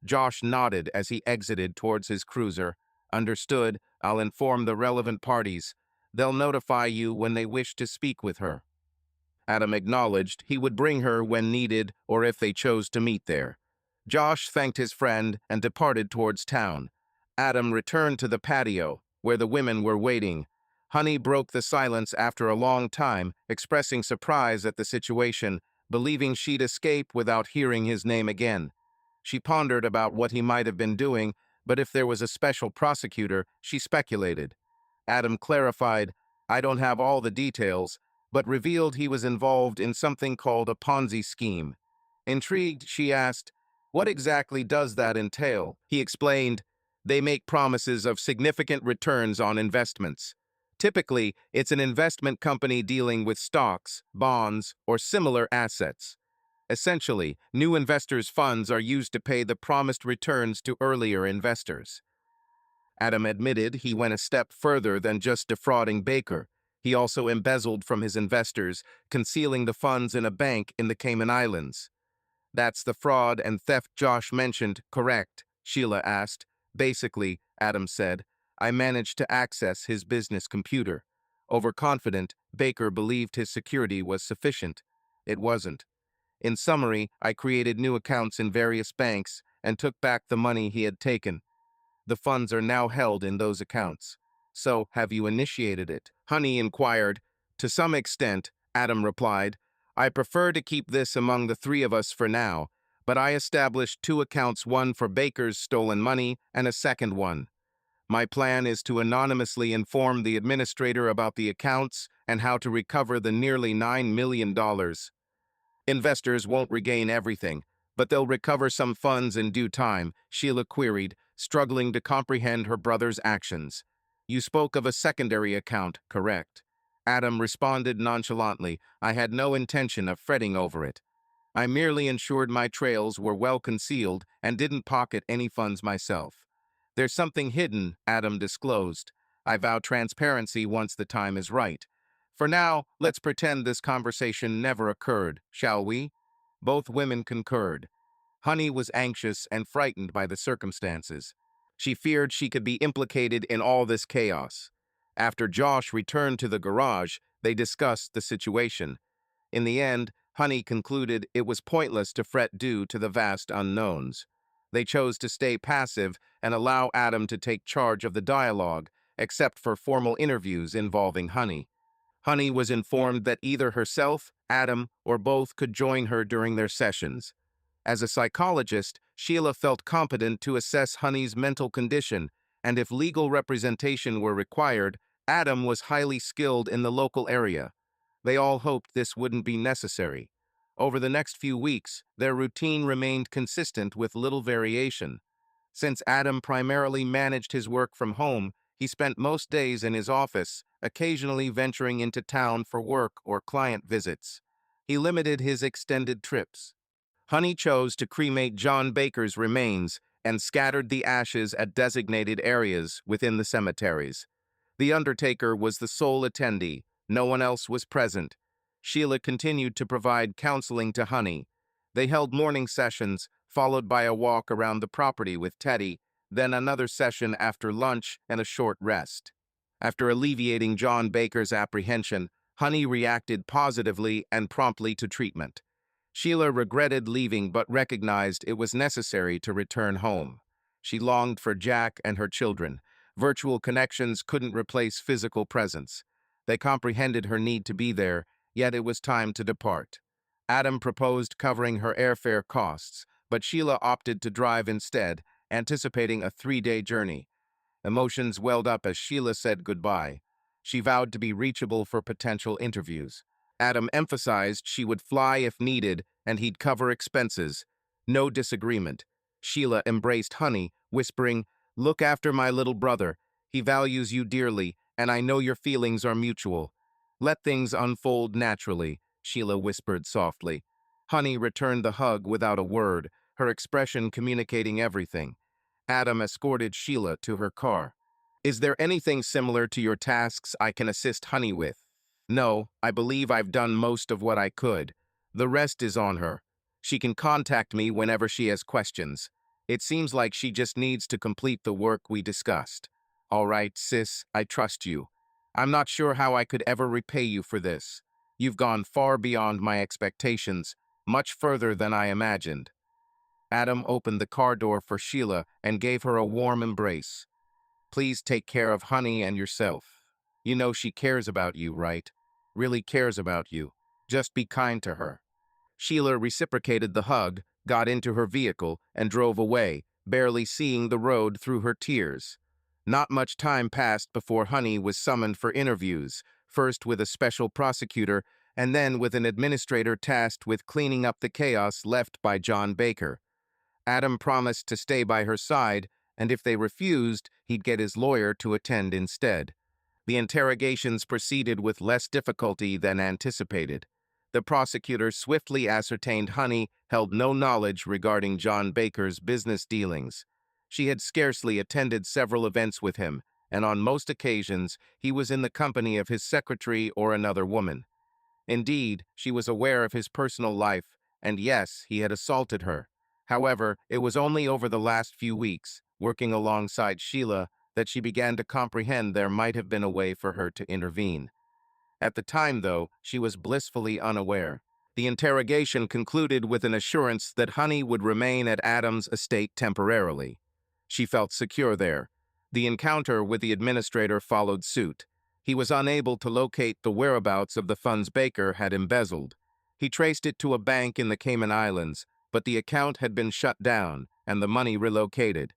Josh nodded as he exited towards his cruiser. "Understood. I'll inform the relevant parties. They'll notify you when they wish to speak with her." Adam acknowledged he would bring her when needed or if they chose to meet there. Josh thanked his friend and departed towards town. Adam returned to the patio, where the women were waiting. Honey broke the silence after a long time, expressing surprise at the situation, believing she'd escape without hearing his name again. She pondered about what he might have been doing, but if there was a special prosecutor, she speculated. Adam clarified, "I don't have all the details," but revealed he was involved in something called a Ponzi scheme. Intrigued, she asked, "What exactly does that entail?" He explained, "They make promises of significant returns on investments. Typically, it's an investment company dealing with stocks, bonds, or similar assets. Essentially, new investors' funds are used to pay the promised returns to earlier investors." Adam admitted he went a step further than just defrauding Baker. He also embezzled from his investors, concealing the funds in a bank in the Cayman Islands. "That's the fraud and theft Josh mentioned, correct?" Sheila asked. "Basically," Adam said, "I managed to access his business computer." Overconfident, Baker believed his security was sufficient. It wasn't. "In summary, I created new accounts in various banks and took back the money he had taken. The funds are now held in those accounts. So, have you initiated it?" Honey inquired. "To some extent," Adam replied. "I prefer to keep this among the three of us for now, but I established two accounts, one for Baker's stolen money and a second one. My plan is to anonymously inform the administrator about the accounts and how to recover the nearly $9 million. Investors won't regain everything, but they'll recover some funds in due time," Sheila queried, struggling to comprehend her brother's actions. "You spoke of a secondary account, correct?" Adam responded nonchalantly, "I had no intention of fretting over it. I merely ensured my trails were well concealed and didn't pocket any funds myself." "There's something hidden," Adam disclosed. "I vow transparency once the time is right. For now, let's pretend this conversation never occurred, shall we?" Both women concurred. Honey was anxious and frightened by the circumstances. She feared she could be implicated in all this chaos. After Josh returned to the garage, they discussed the situation. In the end, Honey concluded it was pointless to fret due to the vast unknowns. They chose to stay passive and allow Adam to take charge of the dialogue, except for formal interviews involving Honey. Honey was informed that either herself, Adam, or both could join her during their sessions. As a psychologist, Sheila felt competent to assess Honey's mental condition, and if legal representation were required, Adam was highly skilled in the local area. They all hoped this wouldn't be necessary. Over the next few weeks, their routine remained consistent with little variation. Since Adam primarily managed his work from home, he spent most days in his office, occasionally venturing into town for work or client visits. He limited his extended trips. Honey chose to cremate John Baker's remains and scattered the ashes at designated areas within the cemeteries. The undertaker was the sole attendee. No one else was present. Sheila continued to provide counseling to Honey. They held morning sessions, followed by a walk around the property with Teddy, then another session after lunch and a short rest. After alleviating John Baker's apprehension, Honey reacted positively and promptly to treatment. Sheila regretted leaving but recognized it was necessary to return home. She longed for Jack and her children. Virtual connections couldn't replace physical presence. They comprehended her need to be there, yet it was time to depart. Adam proposed covering her airfare costs, but Sheila opted to drive instead, anticipating a 3-day journey. Emotions welled up as Sheila said goodbye. She vowed to be reachable for potential interviews. Adam emphasized she would fly if needed and he'd cover expenses. No disagreement. Sheila embraced Honey, whispering, "Look after my little brother. He values you dearly, and I know your feelings are mutual." "Let things unfold naturally," Sheila whispered softly. Honey returned the hug without a word, her expression communicating everything. Adam escorted Sheila to her car. "Is there anything similar to your tasks I can assist Honey with?" "No, I believe I've done most of what I could. The rest is on her. She can contact me whenever she has questions. It seems like she just needs to complete the work we discussed." "All right, sis, I trust you. I'm not sure how I could ever repay you for this. You've gone far beyond my expectations, much further than I imagined." Adam opened the car door for Sheila and gave her a warm embrace. "Please take care of Honey and yourself. You know she cares about you, right? Really cares about you. Just be kind to her." Sheila reciprocated the hug, got into her vehicle, and drove away, barely seeing the road through her tears. Not much time passed before Honey was summoned for interviews, first with a special prosecutor and then with an administrator tasked with cleaning up the chaos left by John Baker. Adam promised to stay by her side, and if they refused, he'd get his lawyer to attend instead. The interrogations proceeded with less difficulty than anticipated. The prosecutor swiftly ascertained Honey held no knowledge regarding John Baker's business dealings. She had scarcely attended several events with him, and on most occasions he was in the company of his secretary or another woman. Indeed, she was aware of his personal life, and yes, he had assaulted her. However, it was only over the last few weeks, working alongside Sheila, that she began to comprehend there might have been a way for her to intervene. At the time, though, she was blissfully unaware. The interrogation concluded with an assurance that Honey would remain at Adam's estate temporarily. She felt secure there. The encounter with the administrator followed suit. He was unable to locate the whereabouts of the funds Baker had embezzled. He traced it to a bank in the Cayman Islands, but the account had been shut down and the money relocated.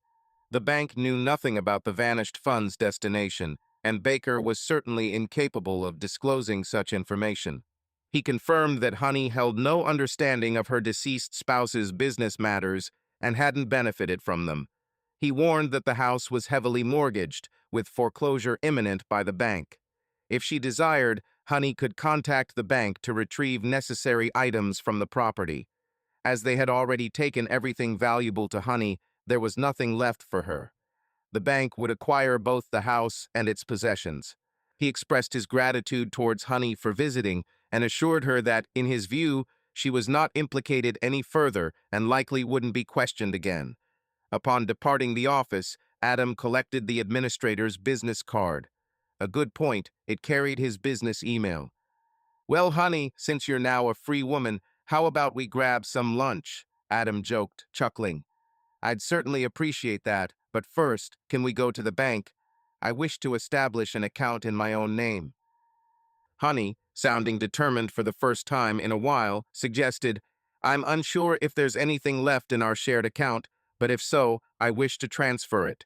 The bank knew nothing about the vanished funds' destination, and Baker was certainly incapable of disclosing such information. He confirmed that Honey held no understanding of her deceased spouse's business matters and hadn't benefited from them. He warned that the house was heavily mortgaged, with foreclosure imminent by the bank. If she desired, Honey could contact the bank to retrieve necessary items from the property. As they had already taken everything valuable to Honey, there was nothing left for her. The bank would acquire both the house and its possessions. He expressed his gratitude towards Honey for visiting and assured her that, in his view, she was not implicated any further and likely wouldn't be questioned again. Upon departing the office, Adam collected the administrator's business card. A good point, it carried his business email. "Well, Honey, since you're now a free woman, how about we grab some lunch?" Adam joked, chuckling. "I'd certainly appreciate that, but first, can we go to the bank? I wish to establish an account in my own name." Honey, sounding determined for the first time in a while, suggested, "I'm unsure if there's anything left in our shared account, but if so, I wish to transfer it."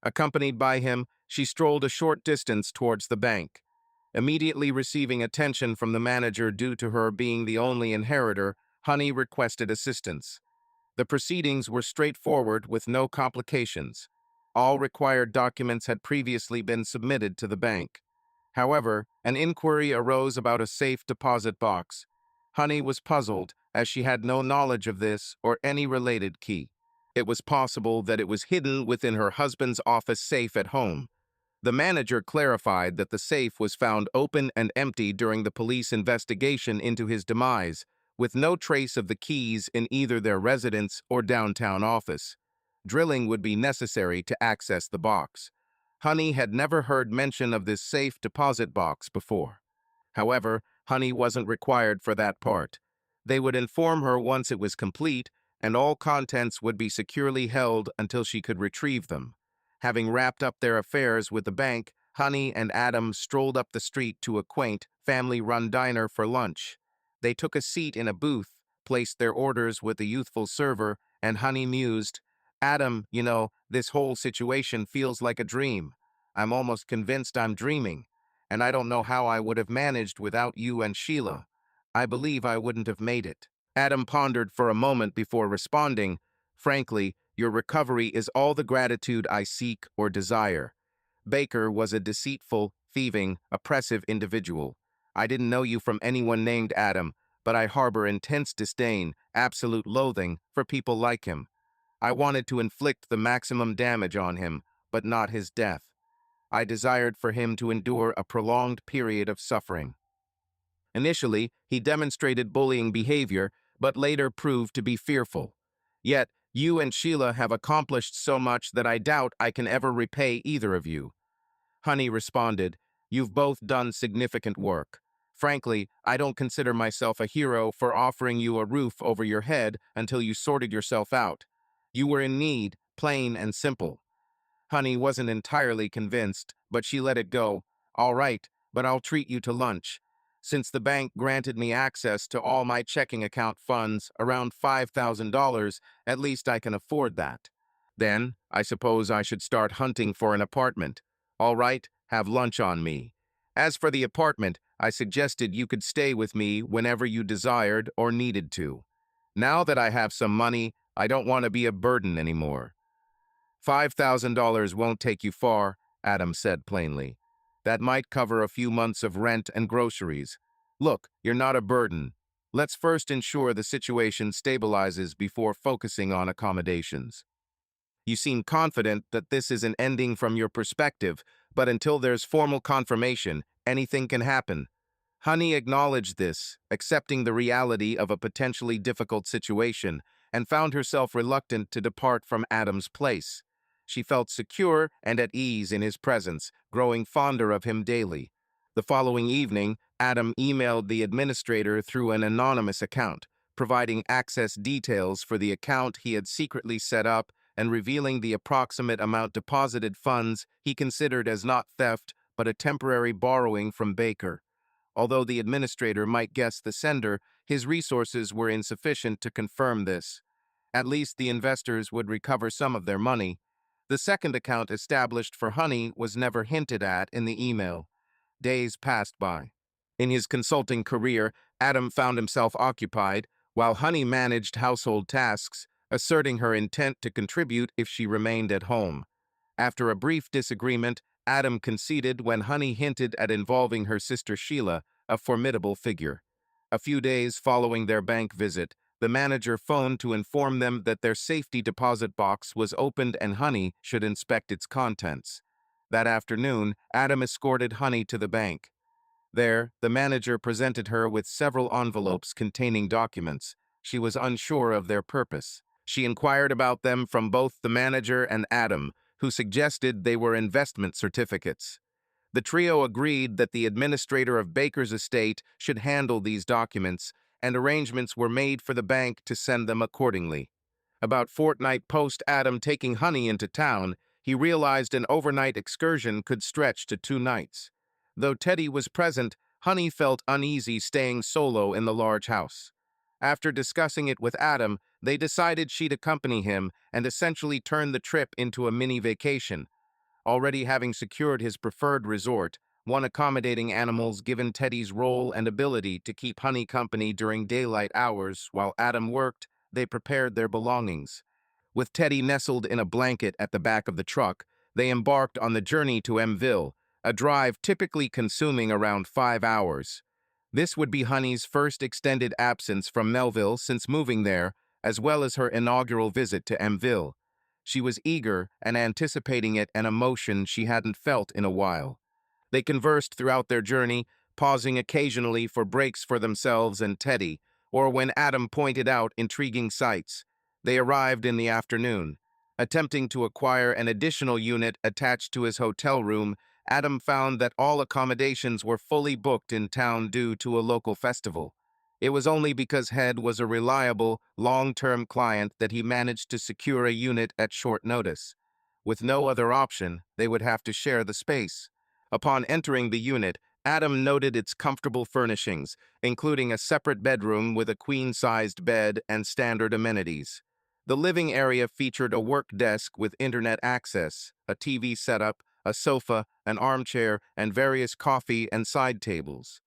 Accompanied by him, she strolled a short distance towards the bank. Immediately receiving attention from the manager due to her being the only inheritor, Honey requested assistance. The proceedings were straightforward with no complications. All required documents had previously been submitted to the bank. However, an inquiry arose about a safe deposit box. Honey was puzzled, as she had no knowledge of this or any related key. It was possible that it was hidden within her husband's office safe at home. The manager clarified that the safe was found open and empty during the police investigation into his demise, with no trace of the keys in either their residence or downtown office. Drilling would be necessary to access the box. Honey had never heard mention of this safe deposit box before. However, Honey wasn't required for that part. They would inform her once it was complete, and all contents would be securely held until she could retrieve them. Having wrapped up their affairs with the bank, Honey and Adam strolled up the street to a quaint, family-run diner for lunch. They took a seat in a booth, placed their orders with the youthful server, and Honey mused, "Adam, this whole situation feels like a dream. I'm almost convinced I'm dreaming, and I don't know how I would have managed without you and Sheila. I believe I wouldn't have made it." Adam pondered for a moment before responding, "Frankly, your recovery is all the gratitude I seek or desire. Baker was a deceitful, thieving, oppressive individual. I didn't know you from anyone named Adam, but I harbor intense disdain, absolute loathing, for people like him. I wanted to inflict the maximum damage on him, but not his death. I desired for him to endure a prolonged period of suffering." Initially, he demonstrated bullying behavior, but later proved to be fearful. "Yet, you and Sheila have accomplished so much that I doubt I can ever repay either of you." Honey responded, "You've both done significant work. Frankly, I don't consider myself a hero for offering you a roof over your head until you sorted yourself out. You were in need, plain and simple." Honey wasn't entirely convinced, but she let it go. "All right, but I'll treat you to lunch. Since the bank granted me access to all my checking account funds, around $5,000, at least I can afford that. Then, I suppose I should start hunting for an apartment. All right, have lunch on me. As for the apartment, I suggested you could stay with me whenever you desired or needed to. Now that I have some money, I don't want to be a burden anymore." "$5,000 won't take you far," Adam said plainly. "That might cover a few months of rent and groceries. Look, you're not a burden. Let's first ensure the situation stabilizes before focusing on accommodations. You seem confident that this is an ending from your perspective, but until there's formal confirmation, anything can happen." Honey acknowledged this, accepting the reality of a potentially difficult situation, and found herself reluctant to depart from Adam's place. She felt secure and at ease in his presence, growing fonder of him daily. The following evening, Adam emailed the administrator through an anonymous account, providing access details for the account he had secretly set up and revealing the approximate amount deposited funds he considered as not theft but a temporary borrowing from Baker. Although the administrator might guess the sender, his resources were insufficient to confirm this. At least the investors would recover some of their money. The second account established for Honey was never hinted at in the email. Days passed by. In his consulting career, Adam found himself occupied, while Honey managed household tasks, asserting her intent to contribute if she remained at home. After a brief disagreement, Adam conceded when Honey hinted at involving her sister Sheila, a formidable figure. A few days following their bank visit, the manager phoned to inform them that their safety deposit box was opened and Honey should inspect its contents. That afternoon, Adam escorted Honey to the bank. There, the manager presented her with several envelopes containing documents. She was unsure of their purpose. She inquired about them from both the manager and Adam, who suggested they were investment certificates. The trio agreed that the administrator of Baker's estate should handle these documents, and arrangements were made for the bank to send them accordingly. About fortnight post Adam taking Honey into town, he realized an overnight excursion could stretch to 2 nights. Though Teddy was present, Honey felt uneasy staying solo in the large house. After discussing it with Adam, they decided she'd accompany him and essentially turn the trip into a mini vacation. Already having secured his preferred resort, one accommodating animals given Teddy's role and ability to keep Honey company during daylight hours while Adam worked, they prepared their belongings. With Teddy nestled in a blanket at the back of the truck, they embarked on the journey to Mville, a drive typically consuming around 5 hours. This would be Honey's first extended absence from Melville since moving there, as well as her inaugural visit to Mville. She was eager and anticipating it, an emotion she hadn't felt in a while. They conversed throughout their journey, pausing occasionally for breaks for themselves and Teddy, or when Adam pointed out intriguing sights. They arrived in the afternoon. Attempting to acquire an additional unit attached to his hotel room, Adam found that all accommodations were fully booked in town due to a local festival. It was only because Head was a reliable, long-term client that he managed to secure a unit at short notice. With no other option, they would have to share the space. Upon entering the unit, Adam noted its comfortable furnishings, including a separate bedroom with a queen-sized bed and standard amenities. The living area featured a work desk with internet access, a TV setup, a sofa, an armchair, and various coffee and side tables.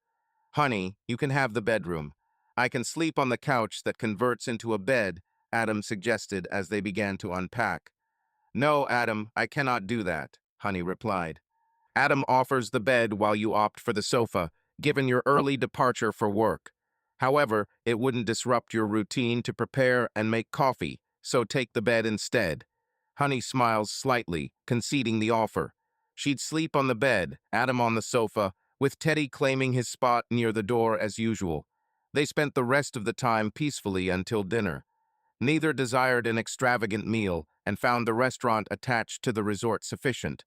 "Honey, you can have the bedroom. I can sleep on the couch that converts into a bed," Adam suggested as they began to unpack. "No, Adam, I cannot do that," Honey replied. "Adam offers the bed while you opt for the sofa, given your early departure for work. However, it wouldn't disrupt your routine to prepare and make coffee, so take the bed instead." Honey smiles slightly, conceding the offer. She'd sleep on the bed, Adam on the sofa, with Teddy claiming his spot near the door as usual. They spent the rest of the time peacefully until dinner. Neither desired an extravagant meal and found the restaurant attached to the resort sufficient.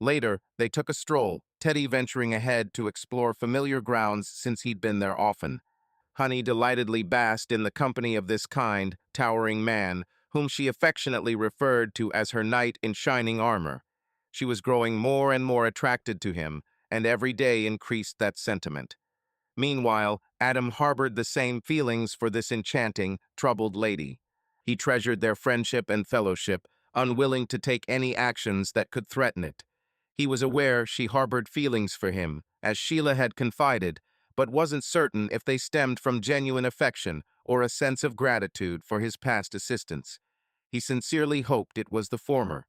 Later, they took a stroll, Teddy venturing ahead to explore familiar grounds since he'd been there often. Honey delightedly basked in the company of this kind, towering man, whom she affectionately referred to as her knight in shining armor. She was growing more and more attracted to him, and every day increased that sentiment. Meanwhile, Adam harbored the same feelings for this enchanting, troubled lady. He treasured their friendship and fellowship, unwilling to take any actions that could threaten it. He was aware she harbored feelings for him, as Sheila had confided, but wasn't certain if they stemmed from genuine affection or a sense of gratitude for his past assistance. He sincerely hoped it was the former.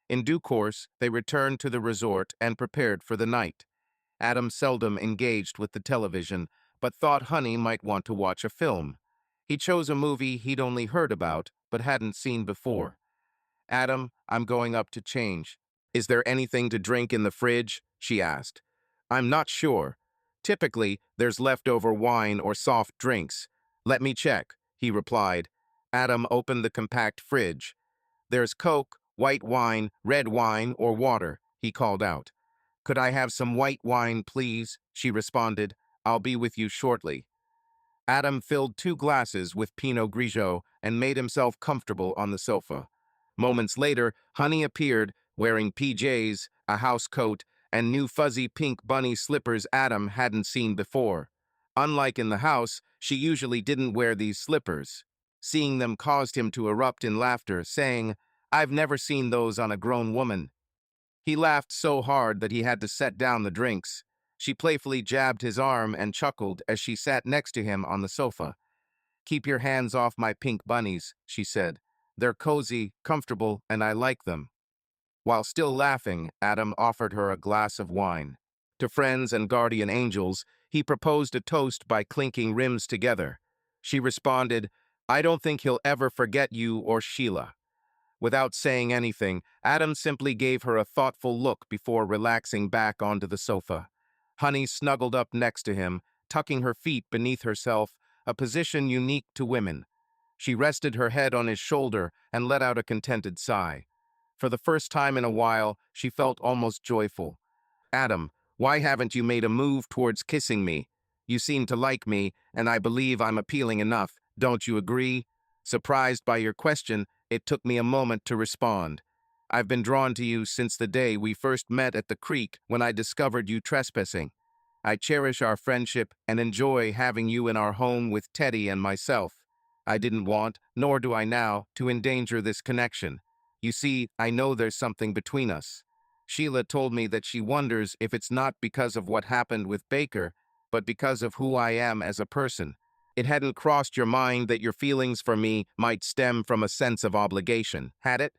In due course, they returned to the resort and prepared for the night. Adam seldom engaged with the television, but thought Honey might want to watch a film. He chose a movie he'd only heard about, but hadn't seen before. "Adam, I'm going up to change. Is there anything to drink in the fridge?" she asked. "I'm not sure. Typically, there's leftover wine or soft drinks. Let me check," he replied. Adam opened the compact fridge. "There's Coke, white wine, red wine, or water," he called out. "Could I have some white wine, please?" she responded. "I'll be with you shortly." Adam filled 2 glasses with Pinot Grigio and made himself comfortable on the sofa. Moments later, Honey appeared, wearing PJs, a house coat, and new fuzzy pink bunny slippers Adam hadn't seen before. Unlike in the house, she usually didn't wear these slippers. Seeing them caused him to erupt in laughter, saying, "I've never seen those on a grown woman." He laughed so hard that he had to set down the drinks. She playfully jabbed his arm and chuckled as she sat next to him on the sofa. "Keep your hands off my pink bunnies," she said. "They're cozy, comfortable, and I like them." While still laughing, Adam offered her a glass of wine. To friends and guardian angels, he proposed a toast by clinking rims together. She responded, "I don't think he'll ever forget you or Sheila." Without saying anything, Adam simply gave her a thoughtful look before relaxing back onto the sofa. Honey snuggled up next to him, tucking her feet beneath herself, a position unique to women. She rested her head on his shoulder and let out a contented sigh. For the first time in a while, she felt almost joyful. "Adam, why haven't you made a move towards kissing me? You seem to like me, and I believe I'm appealing enough. Don't you agree?" Surprised by your question, it took me a moment to respond. "I've been drawn to you since the day we first met at the creek when I discovered you trespassing. I cherish our friendship and enjoy having you in our home with Teddy and myself. I didn't want, nor do I now, to endanger this connection. You see, I know there's something between us. Sheila told me that she wonders if it's not because of what happened with Baker, but because of who I am as a person. It hadn't crossed your mind that your feelings for me might stem from a sense of obligation, had it?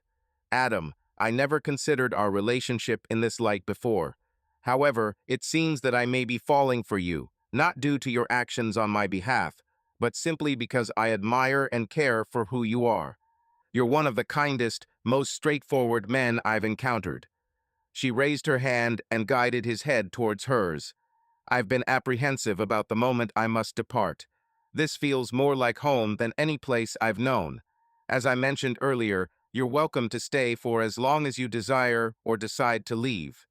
Adam, I never considered our relationship in this light before. However, it seems that I may be falling for you, not due to your actions on my behalf, but simply because I admire and care for who you are. You're one of the kindest, most straightforward men I've encountered." She raised her hand and guided his head towards hers. "I've been apprehensive about the moment I must depart. This feels more like home than any place I've known. As I mentioned earlier, you're welcome to stay for as long as you desire or decide to leave."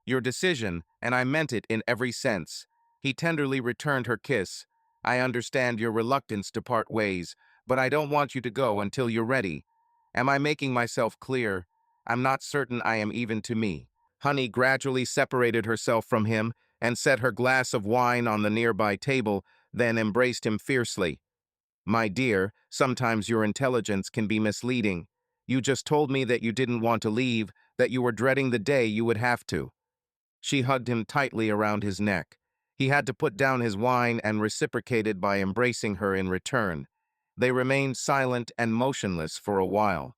"Your decision, and I meant it in every sense." He tenderly returned her kiss. I understand your reluctance to part ways, but I don't want you to go until you're ready. Am I making myself clear? I'm not certain I am even to me. Honey gradually separated herself from him and set her glass of wine on the nearby table, then embraced him fiercely. My dear, sometimes your intelligence can be misleading. You just told me that you didn't want to leave, that you were dreading the day you would have to. She hugged him tightly around his neck. He had to put down his wine and reciprocated by embracing her in return. They remained silent and motionless for a while.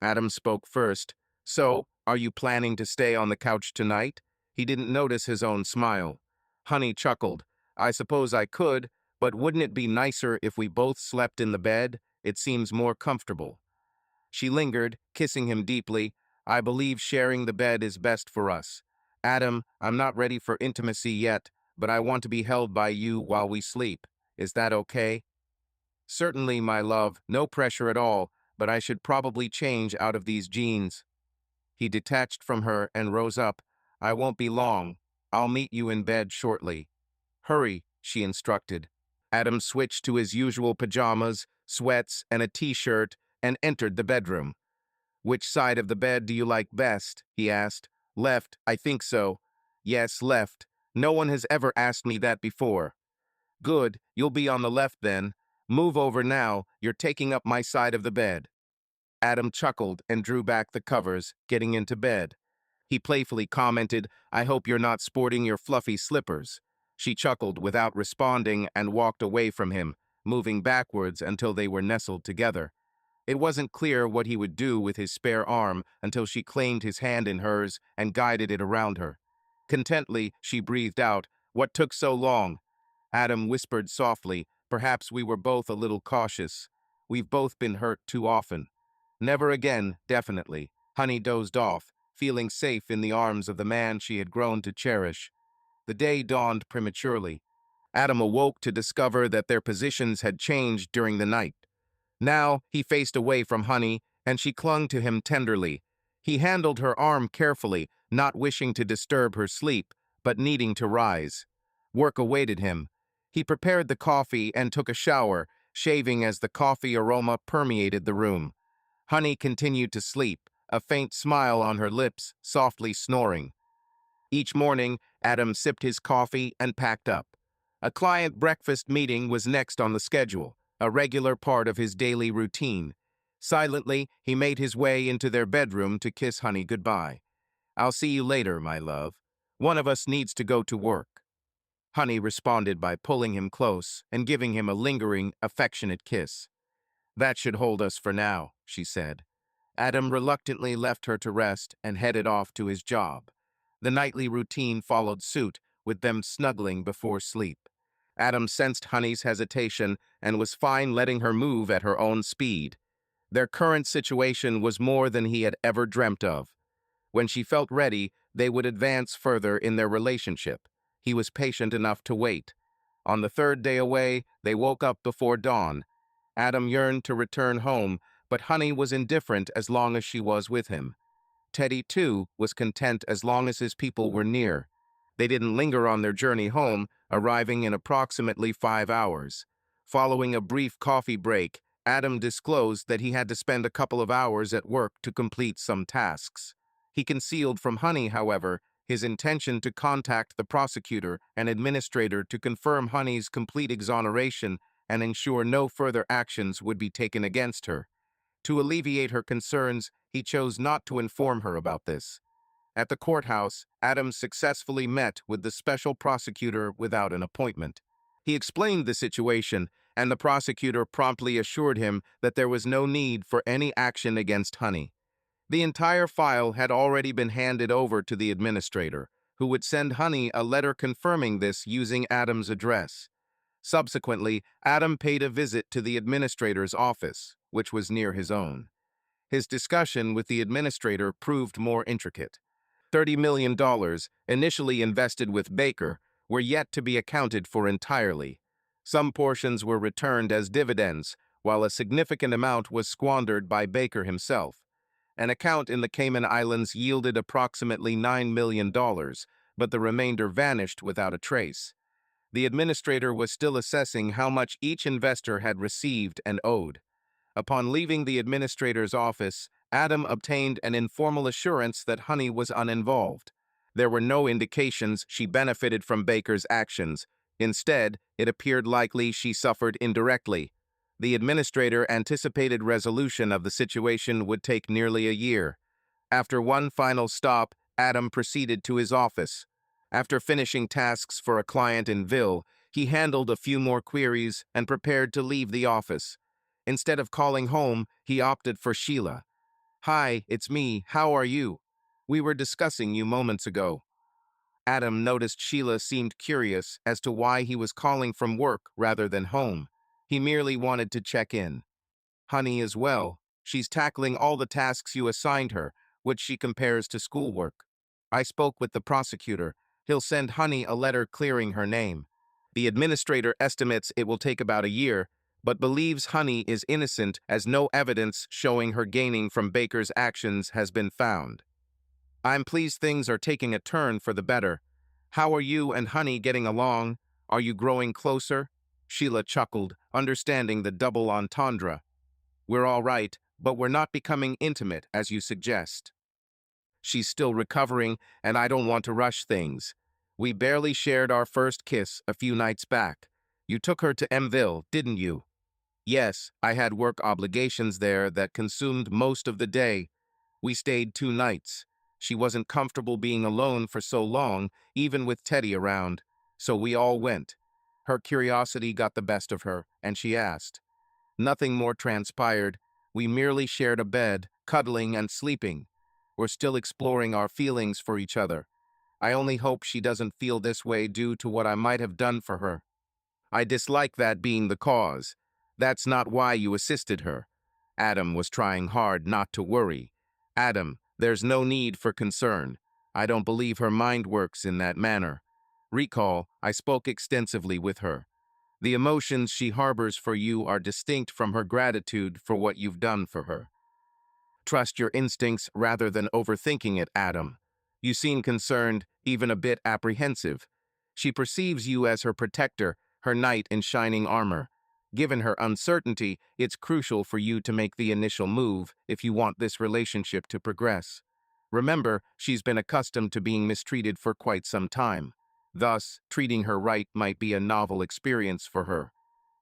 Adam spoke first. So, are you planning to stay on the couch tonight? He didn't notice his own smile. Honey chuckled. I suppose I could, but wouldn't it be nicer if we both slept in the bed? It seems more comfortable. She lingered, kissing him deeply. I believe sharing the bed is best for us. Adam, I'm not ready for intimacy yet, but I want to be held by you while we sleep. Is that okay? Certainly, my love, no pressure at all, but I should probably change out of these jeans. He detached from her and rose up. I won't be long. I'll meet you in bed shortly. Hurry, she instructed. Adam switched to his usual pajamas, sweats, and a t-shirt and entered the bedroom. Which side of the bed do you like best? He asked. Left, I think so. Yes, left. No one has ever asked me that before. Good, you'll be on the left then. Move over now, you're taking up my side of the bed. Adam chuckled and drew back the covers, getting into bed. He playfully commented, I hope you're not sporting your fluffy slippers. She chuckled without responding and walked away from him, moving backwards until they were nestled together. It wasn't clear what he would do with his spare arm until she claimed his hand in hers and guided it around her. Contently, she breathed out, What took so long? Adam whispered softly, Perhaps we were both a little cautious. We've both been hurt too often. Never again, definitely. Honey dozed off, feeling safe in the arms of the man she had grown to cherish. The day dawned prematurely. Adam awoke to discover that their positions had changed during the night. Now he faced away from Honey, and she clung to him tenderly. He handled her arm carefully, not wishing to disturb her sleep, but needing to rise. Work awaited him. He prepared the coffee and took a shower, shaving as the coffee aroma permeated the room. Honey continued to sleep, a faint smile on her lips, softly snoring. Each morning, Adam sipped his coffee and packed up. A client breakfast meeting was next on the schedule, a regular part of his daily routine. Silently, he made his way into their bedroom to kiss Honey goodbye. I'll see you later, my love. One of us needs to go to work. Honey responded by pulling him close and giving him a lingering, affectionate kiss. That should hold us for now, she said. Adam reluctantly left her to rest and headed off to his job. The nightly routine followed suit, with them snuggling before sleep. Adam sensed Honey's hesitation and was fine letting her move at her own speed. Their current situation was more than he had ever dreamt of. When she felt ready, they would advance further in their relationship. He was patient enough to wait. On the third day away, they woke up before dawn. Adam yearned to return home, but Honey was indifferent as long as she was with him. Teddy, too, was content as long as his people were near. They didn't linger on their journey home, arriving in approximately 5 hours. Following a brief coffee break, Adam disclosed that he had to spend a couple of hours at work to complete some tasks. He concealed from Honey, however, his intention to contact the prosecutor and administrator to confirm Honey's complete exoneration and ensure no further actions would be taken against her. To alleviate her concerns, he chose not to inform her about this. At the courthouse, Adams successfully met with the special prosecutor without an appointment. He explained the situation, and the prosecutor promptly assured him that there was no need for any action against Honey. The entire file had already been handed over to the administrator, who would send Honey a letter confirming this using Adam's address. Subsequently, Adam paid a visit to the administrator's office, which was near his own. His discussion with the administrator proved more intricate. $30 million, initially invested with Baker, were yet to be accounted for entirely. Some portions were returned as dividends, while a significant amount was squandered by Baker himself. An account in the Cayman Islands yielded approximately $9 million, but the remainder vanished without a trace. The administrator was still assessing how much each investor had received and owed. Upon leaving the administrator's office, Adam obtained an informal assurance that Honey was uninvolved. There were no indications she benefited from Baker's actions. Instead, it appeared likely she suffered indirectly. The administrator anticipated resolution of the situation would take nearly a year. After one final stop, Adam proceeded to his office. After finishing tasks for a client in Ville, he handled a few more queries and prepared to leave the office. Instead of calling home, he opted for Sheila. "Hi, it's me. How are you? We were discussing you moments ago." Adam noticed Sheila seemed curious as to why he was calling from work rather than home. He merely wanted to check in. "Honey as well. She's tackling all the tasks you assigned her, which she compares to schoolwork. I spoke with the prosecutor. He'll send Honey a letter clearing her name. The administrator estimates it will take about a year, but believes Honey is innocent as no evidence showing her gaining from Baker's actions has been found. I'm pleased things are taking a turn for the better. How are you and Honey getting along? Are you growing closer?" Sheila chuckled, understanding the double entendre. "We're all right, but we're not becoming intimate, as you suggest. She's still recovering, and I don't want to rush things. We barely shared our first kiss a few nights back. You took her to Mville, didn't you?" "Yes, I had work obligations there that consumed most of the day. We stayed 2 nights. She wasn't comfortable being alone for so long, even with Teddy around, so we all went. Her curiosity got the best of her, and she asked. Nothing more transpired. We merely shared a bed, cuddling and sleeping. We're still exploring our feelings for each other. I only hope she doesn't feel this way due to what I might have done for her. I dislike that being the cause. That's not why you assisted her." Adam was trying hard not to worry. "Adam, there's no need for concern. I don't believe her mind works in that manner. Recall, I spoke extensively with her. The emotions she harbors for you are distinct from her gratitude for what you've done for her. Trust your instincts rather than overthinking it, Adam. You seem concerned, even a bit apprehensive. She perceives you as her protector, her knight in shining armor. Given her uncertainty, it's crucial for you to make the initial move if you want this relationship to progress. Remember, she's been accustomed to being mistreated for quite some time. Thus, treating her right might be a novel experience for her.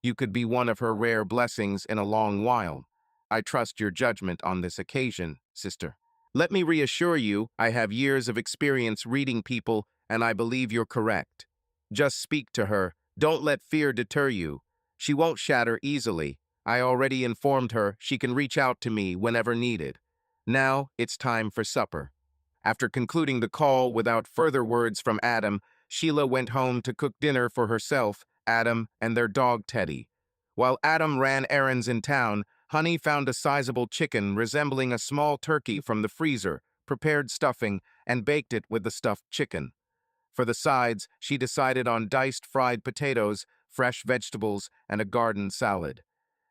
You could be one of her rare blessings in a long while. I trust your judgment on this occasion, sister. Let me reassure you, I have years of experience reading people, and I believe you're correct. Just speak to her. Don't let fear deter you. She won't shatter easily. I already informed her she can reach out to me whenever needed. Now, it's time for supper." After concluding the call without further words from Adam, Sheila went home to cook dinner for herself, Adam, and their dog Teddy. While Adam ran errands in town, Honey found a sizable chicken resembling a small turkey from the freezer, prepared stuffing, and baked it with the stuffed chicken. For the sides, she decided on diced fried potatoes, fresh vegetables, and a garden salad.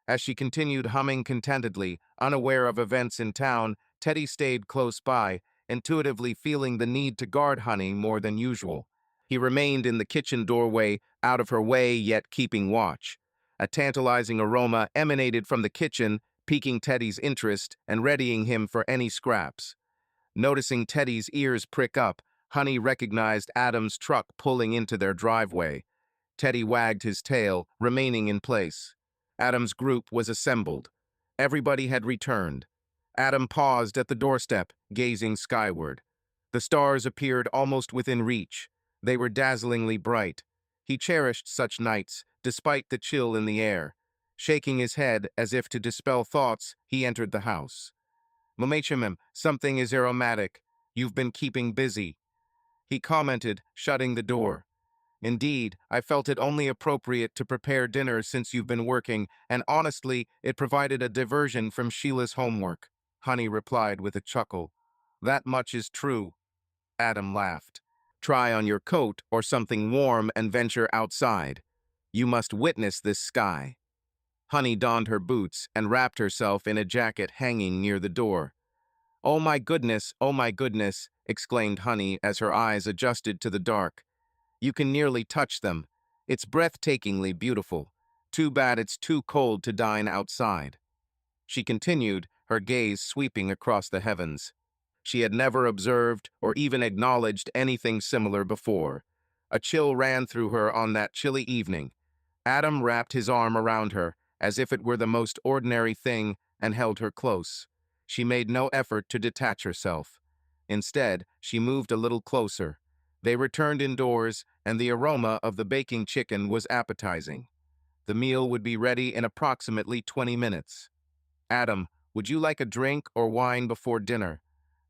As she continued humming contentedly, unaware of events in town, Teddy stayed close by, intuitively feeling the need to guard Honey more than usual. He remained in the kitchen doorway, out of her way yet keeping watch. A tantalizing aroma emanated from the kitchen, piquing Teddy's interest and readying him for any scraps. Noticing Teddy's ears prick up, Honey recognized Adam's truck pulling into their driveway. Teddy wagged his tail, remaining in place. Adam's group was assembled. Everybody had returned. Adam paused at the doorstep, gazing skyward. The stars appeared almost within reach. They were dazzlingly bright. He cherished such nights, despite the chill in the air. Shaking his head as if to dispel thoughts, he entered the house. "Mamachimim, something is aromatic. You've been keeping busy," he commented, shutting the door. "Indeed, I felt it only appropriate to prepare dinner since you've been working, and honestly, it provided a diversion from Sheila's homework," Honey replied with a chuckle. "That much is true," Adam laughed. "Try on your coat or something warm and venture outside. You must witness this sky." Honey donned her boots and wrapped herself in a jacket hanging near the door. Oh my goodness," exclaimed Honey as her eyes adjusted to the dark. "You can nearly touch them. It's breathtakingly beautiful. Too bad it's too cold to dine outside. She continued, her gaze sweeping across the heavens. She had never observed or even acknowledged anything similar before. A chill ran through her on that chilly evening. Adam wrapped his arm around her, as if it were the most ordinary thing, and held her close. She made no effort to detach herself. Instead, she moved a little closer. They returned indoors, and the aroma of the baking chicken was appetizing. The meal would be ready in approximately 20 minutes. Adam, would you like a drink or wine before dinner?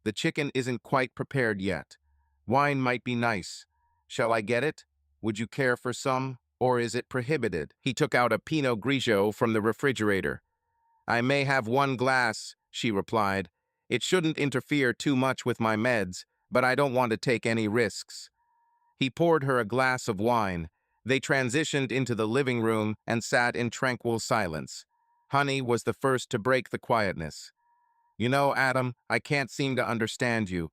The chicken isn't quite prepared yet. Wine might be nice. Shall I get it? Would you care for some? Or is it prohibited? He took out a Pinot Grigio from the refrigerator. I may have one glass, she replied. It shouldn't interfere too much with my meds, but I don't want to take any risks. He poured her a glass of wine. They transitioned into the living room and sat in tranquil silence. Honey was the first to break the quietness. You know, Adam, I can't seem to understand you.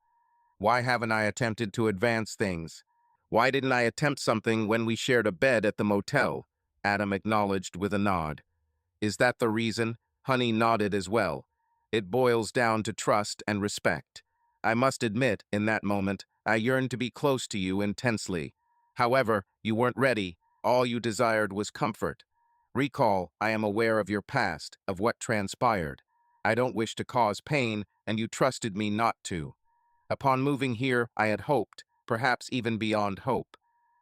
Why haven't I attempted to advance things? Why didn't I attempt something when we shared a bed at the motel? Adam acknowledged with a nod. Is that the reason? Honey nodded as well. It boils down to trust and respect. I must admit, in that moment, I yearned to be close to you intensely. However, you weren't ready. All you desired was comfort. Recall, I am aware of your past, of what transpired. I don't wish to cause pain, and you trusted me not to. Upon moving here, I had hoped, perhaps even beyond hope.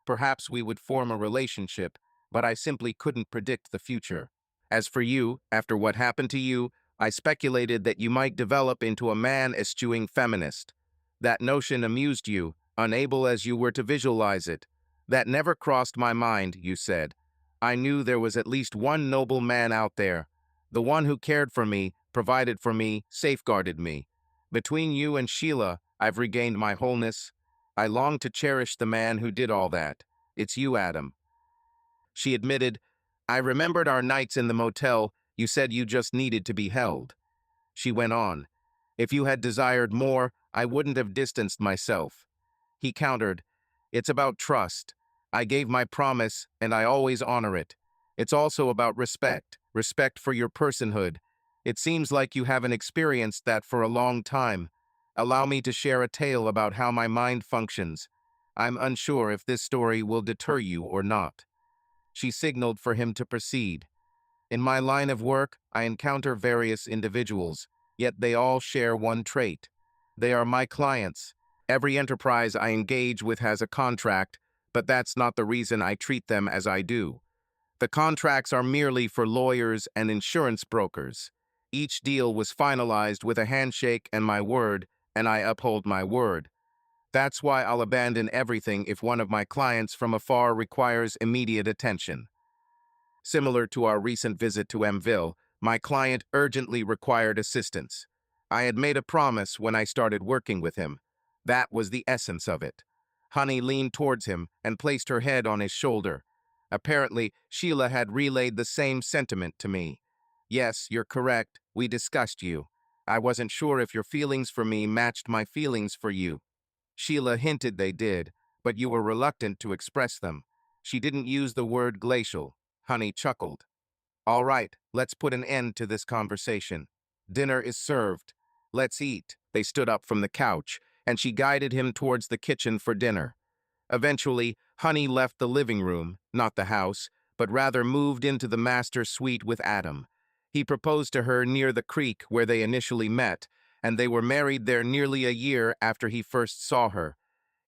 Perhaps we would form a relationship, but I simply couldn't predict the future. As for you, after what happened to you, I speculated that you might develop into a man-eschewing feminist. That notion amused you, unable as you were to visualize it. That never crossed my mind, you said. I knew there was at least one noble man out there. The one who cared for me, provided for me, safeguarded me. Between you and Sheila, I've regained my wholeness. I long to cherish the man who did all that. It's you, Adam. She admitted, I remembered our nights in the motel. You said you just needed to be held. She went on, if you had desired more, I wouldn't have distanced myself. He countered, it's about trust. I gave my promise, and I always honor it. It's also about respect, respect for your personhood. It seems like you haven't experienced that for a long time. Allow me to share a tale about how my mind functions. I'm unsure if this story will deter you or not. She signaled for him to proceed. In my line of work, I encounter various individuals, yet they all share one trait. They are my clients. Every enterprise I engage with has a contract, but that's not the reason I treat them as I do. The contracts are merely for lawyers and insurance brokers. Each deal was finalized with a handshake and my word, and I uphold my word. That's why I'll abandon everything if one of my clients from afar requires immediate attention. Similar to our recent visit to Mville, my client urgently required assistance. I had made a promise when I started working with him. That was the essence of it. Honey leaned towards him and placed her head on his shoulder. Apparently, Sheila had relayed the same sentiment to me. Yes, you're correct. We discussed you. I wasn't sure if your feelings for me matched my feelings for you. Sheila hinted they did, but you were reluctant to express them. She didn't use the word glacial. Honey chuckled. All right, let's put an end to this conversation. Dinner is served. Let's eat. They stood up from the couch, and she guided him towards the kitchen for dinner. Eventually, Honey left the living room, not the house, but rather moved into the master suite with Adam. He proposed to her near the creek where they initially met, and they were married there nearly a year after he first saw her.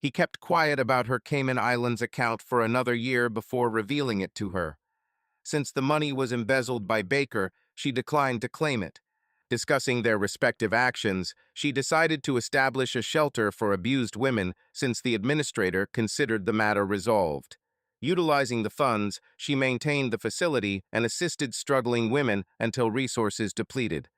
He kept quiet about her Cayman Islands account for another year before revealing it to her. Since the money was embezzled by Baker, she declined to claim it. Discussing their respective actions, she decided to establish a shelter for abused women since the administrator considered the matter resolved. Utilizing the funds, she maintained the facility and assisted struggling women until resources depleted.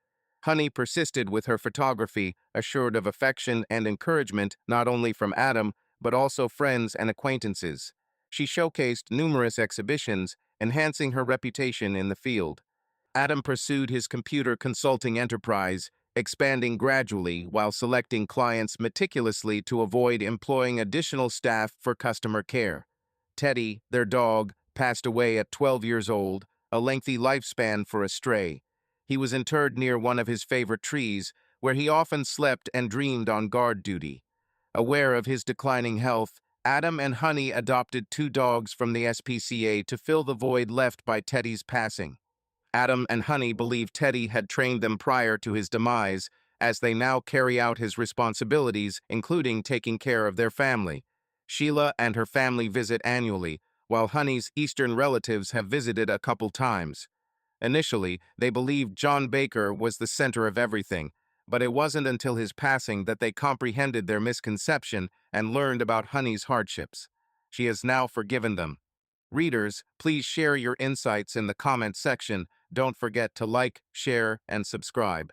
Honey persisted with her photography, assured of affection and encouragement not only from Adam, but also friends and acquaintances. She showcased numerous exhibitions, enhancing her reputation in the field. Adam pursued his computer consulting enterprise, expanding gradually while selecting clients meticulously to avoid employing additional staff for customer care. Teddy, their dog, passed away at 12 years old, a lengthy lifespan for a stray. He was interred near one of his favorite trees, where he often slept and dreamed on guard duty. Aware of his declining health, Adam and Honey adopted 2 dogs from the SPCA to fill the void left by Teddy's passing. Adam and Honey believe Teddy had trained them prior to his demise, as they now carry out his responsibilities, including taking care of their family. Sheila and her family visit annually, while Honey's Eastern relatives have visited a couple times. Initially, they believed John Baker was the center of everything, but it wasn't until his passing that they comprehended their misconception and learned about Honey's hardships. She has now forgiven them. Readers, please share your insights in the comment section. Don't forget to like, share, and subscribe.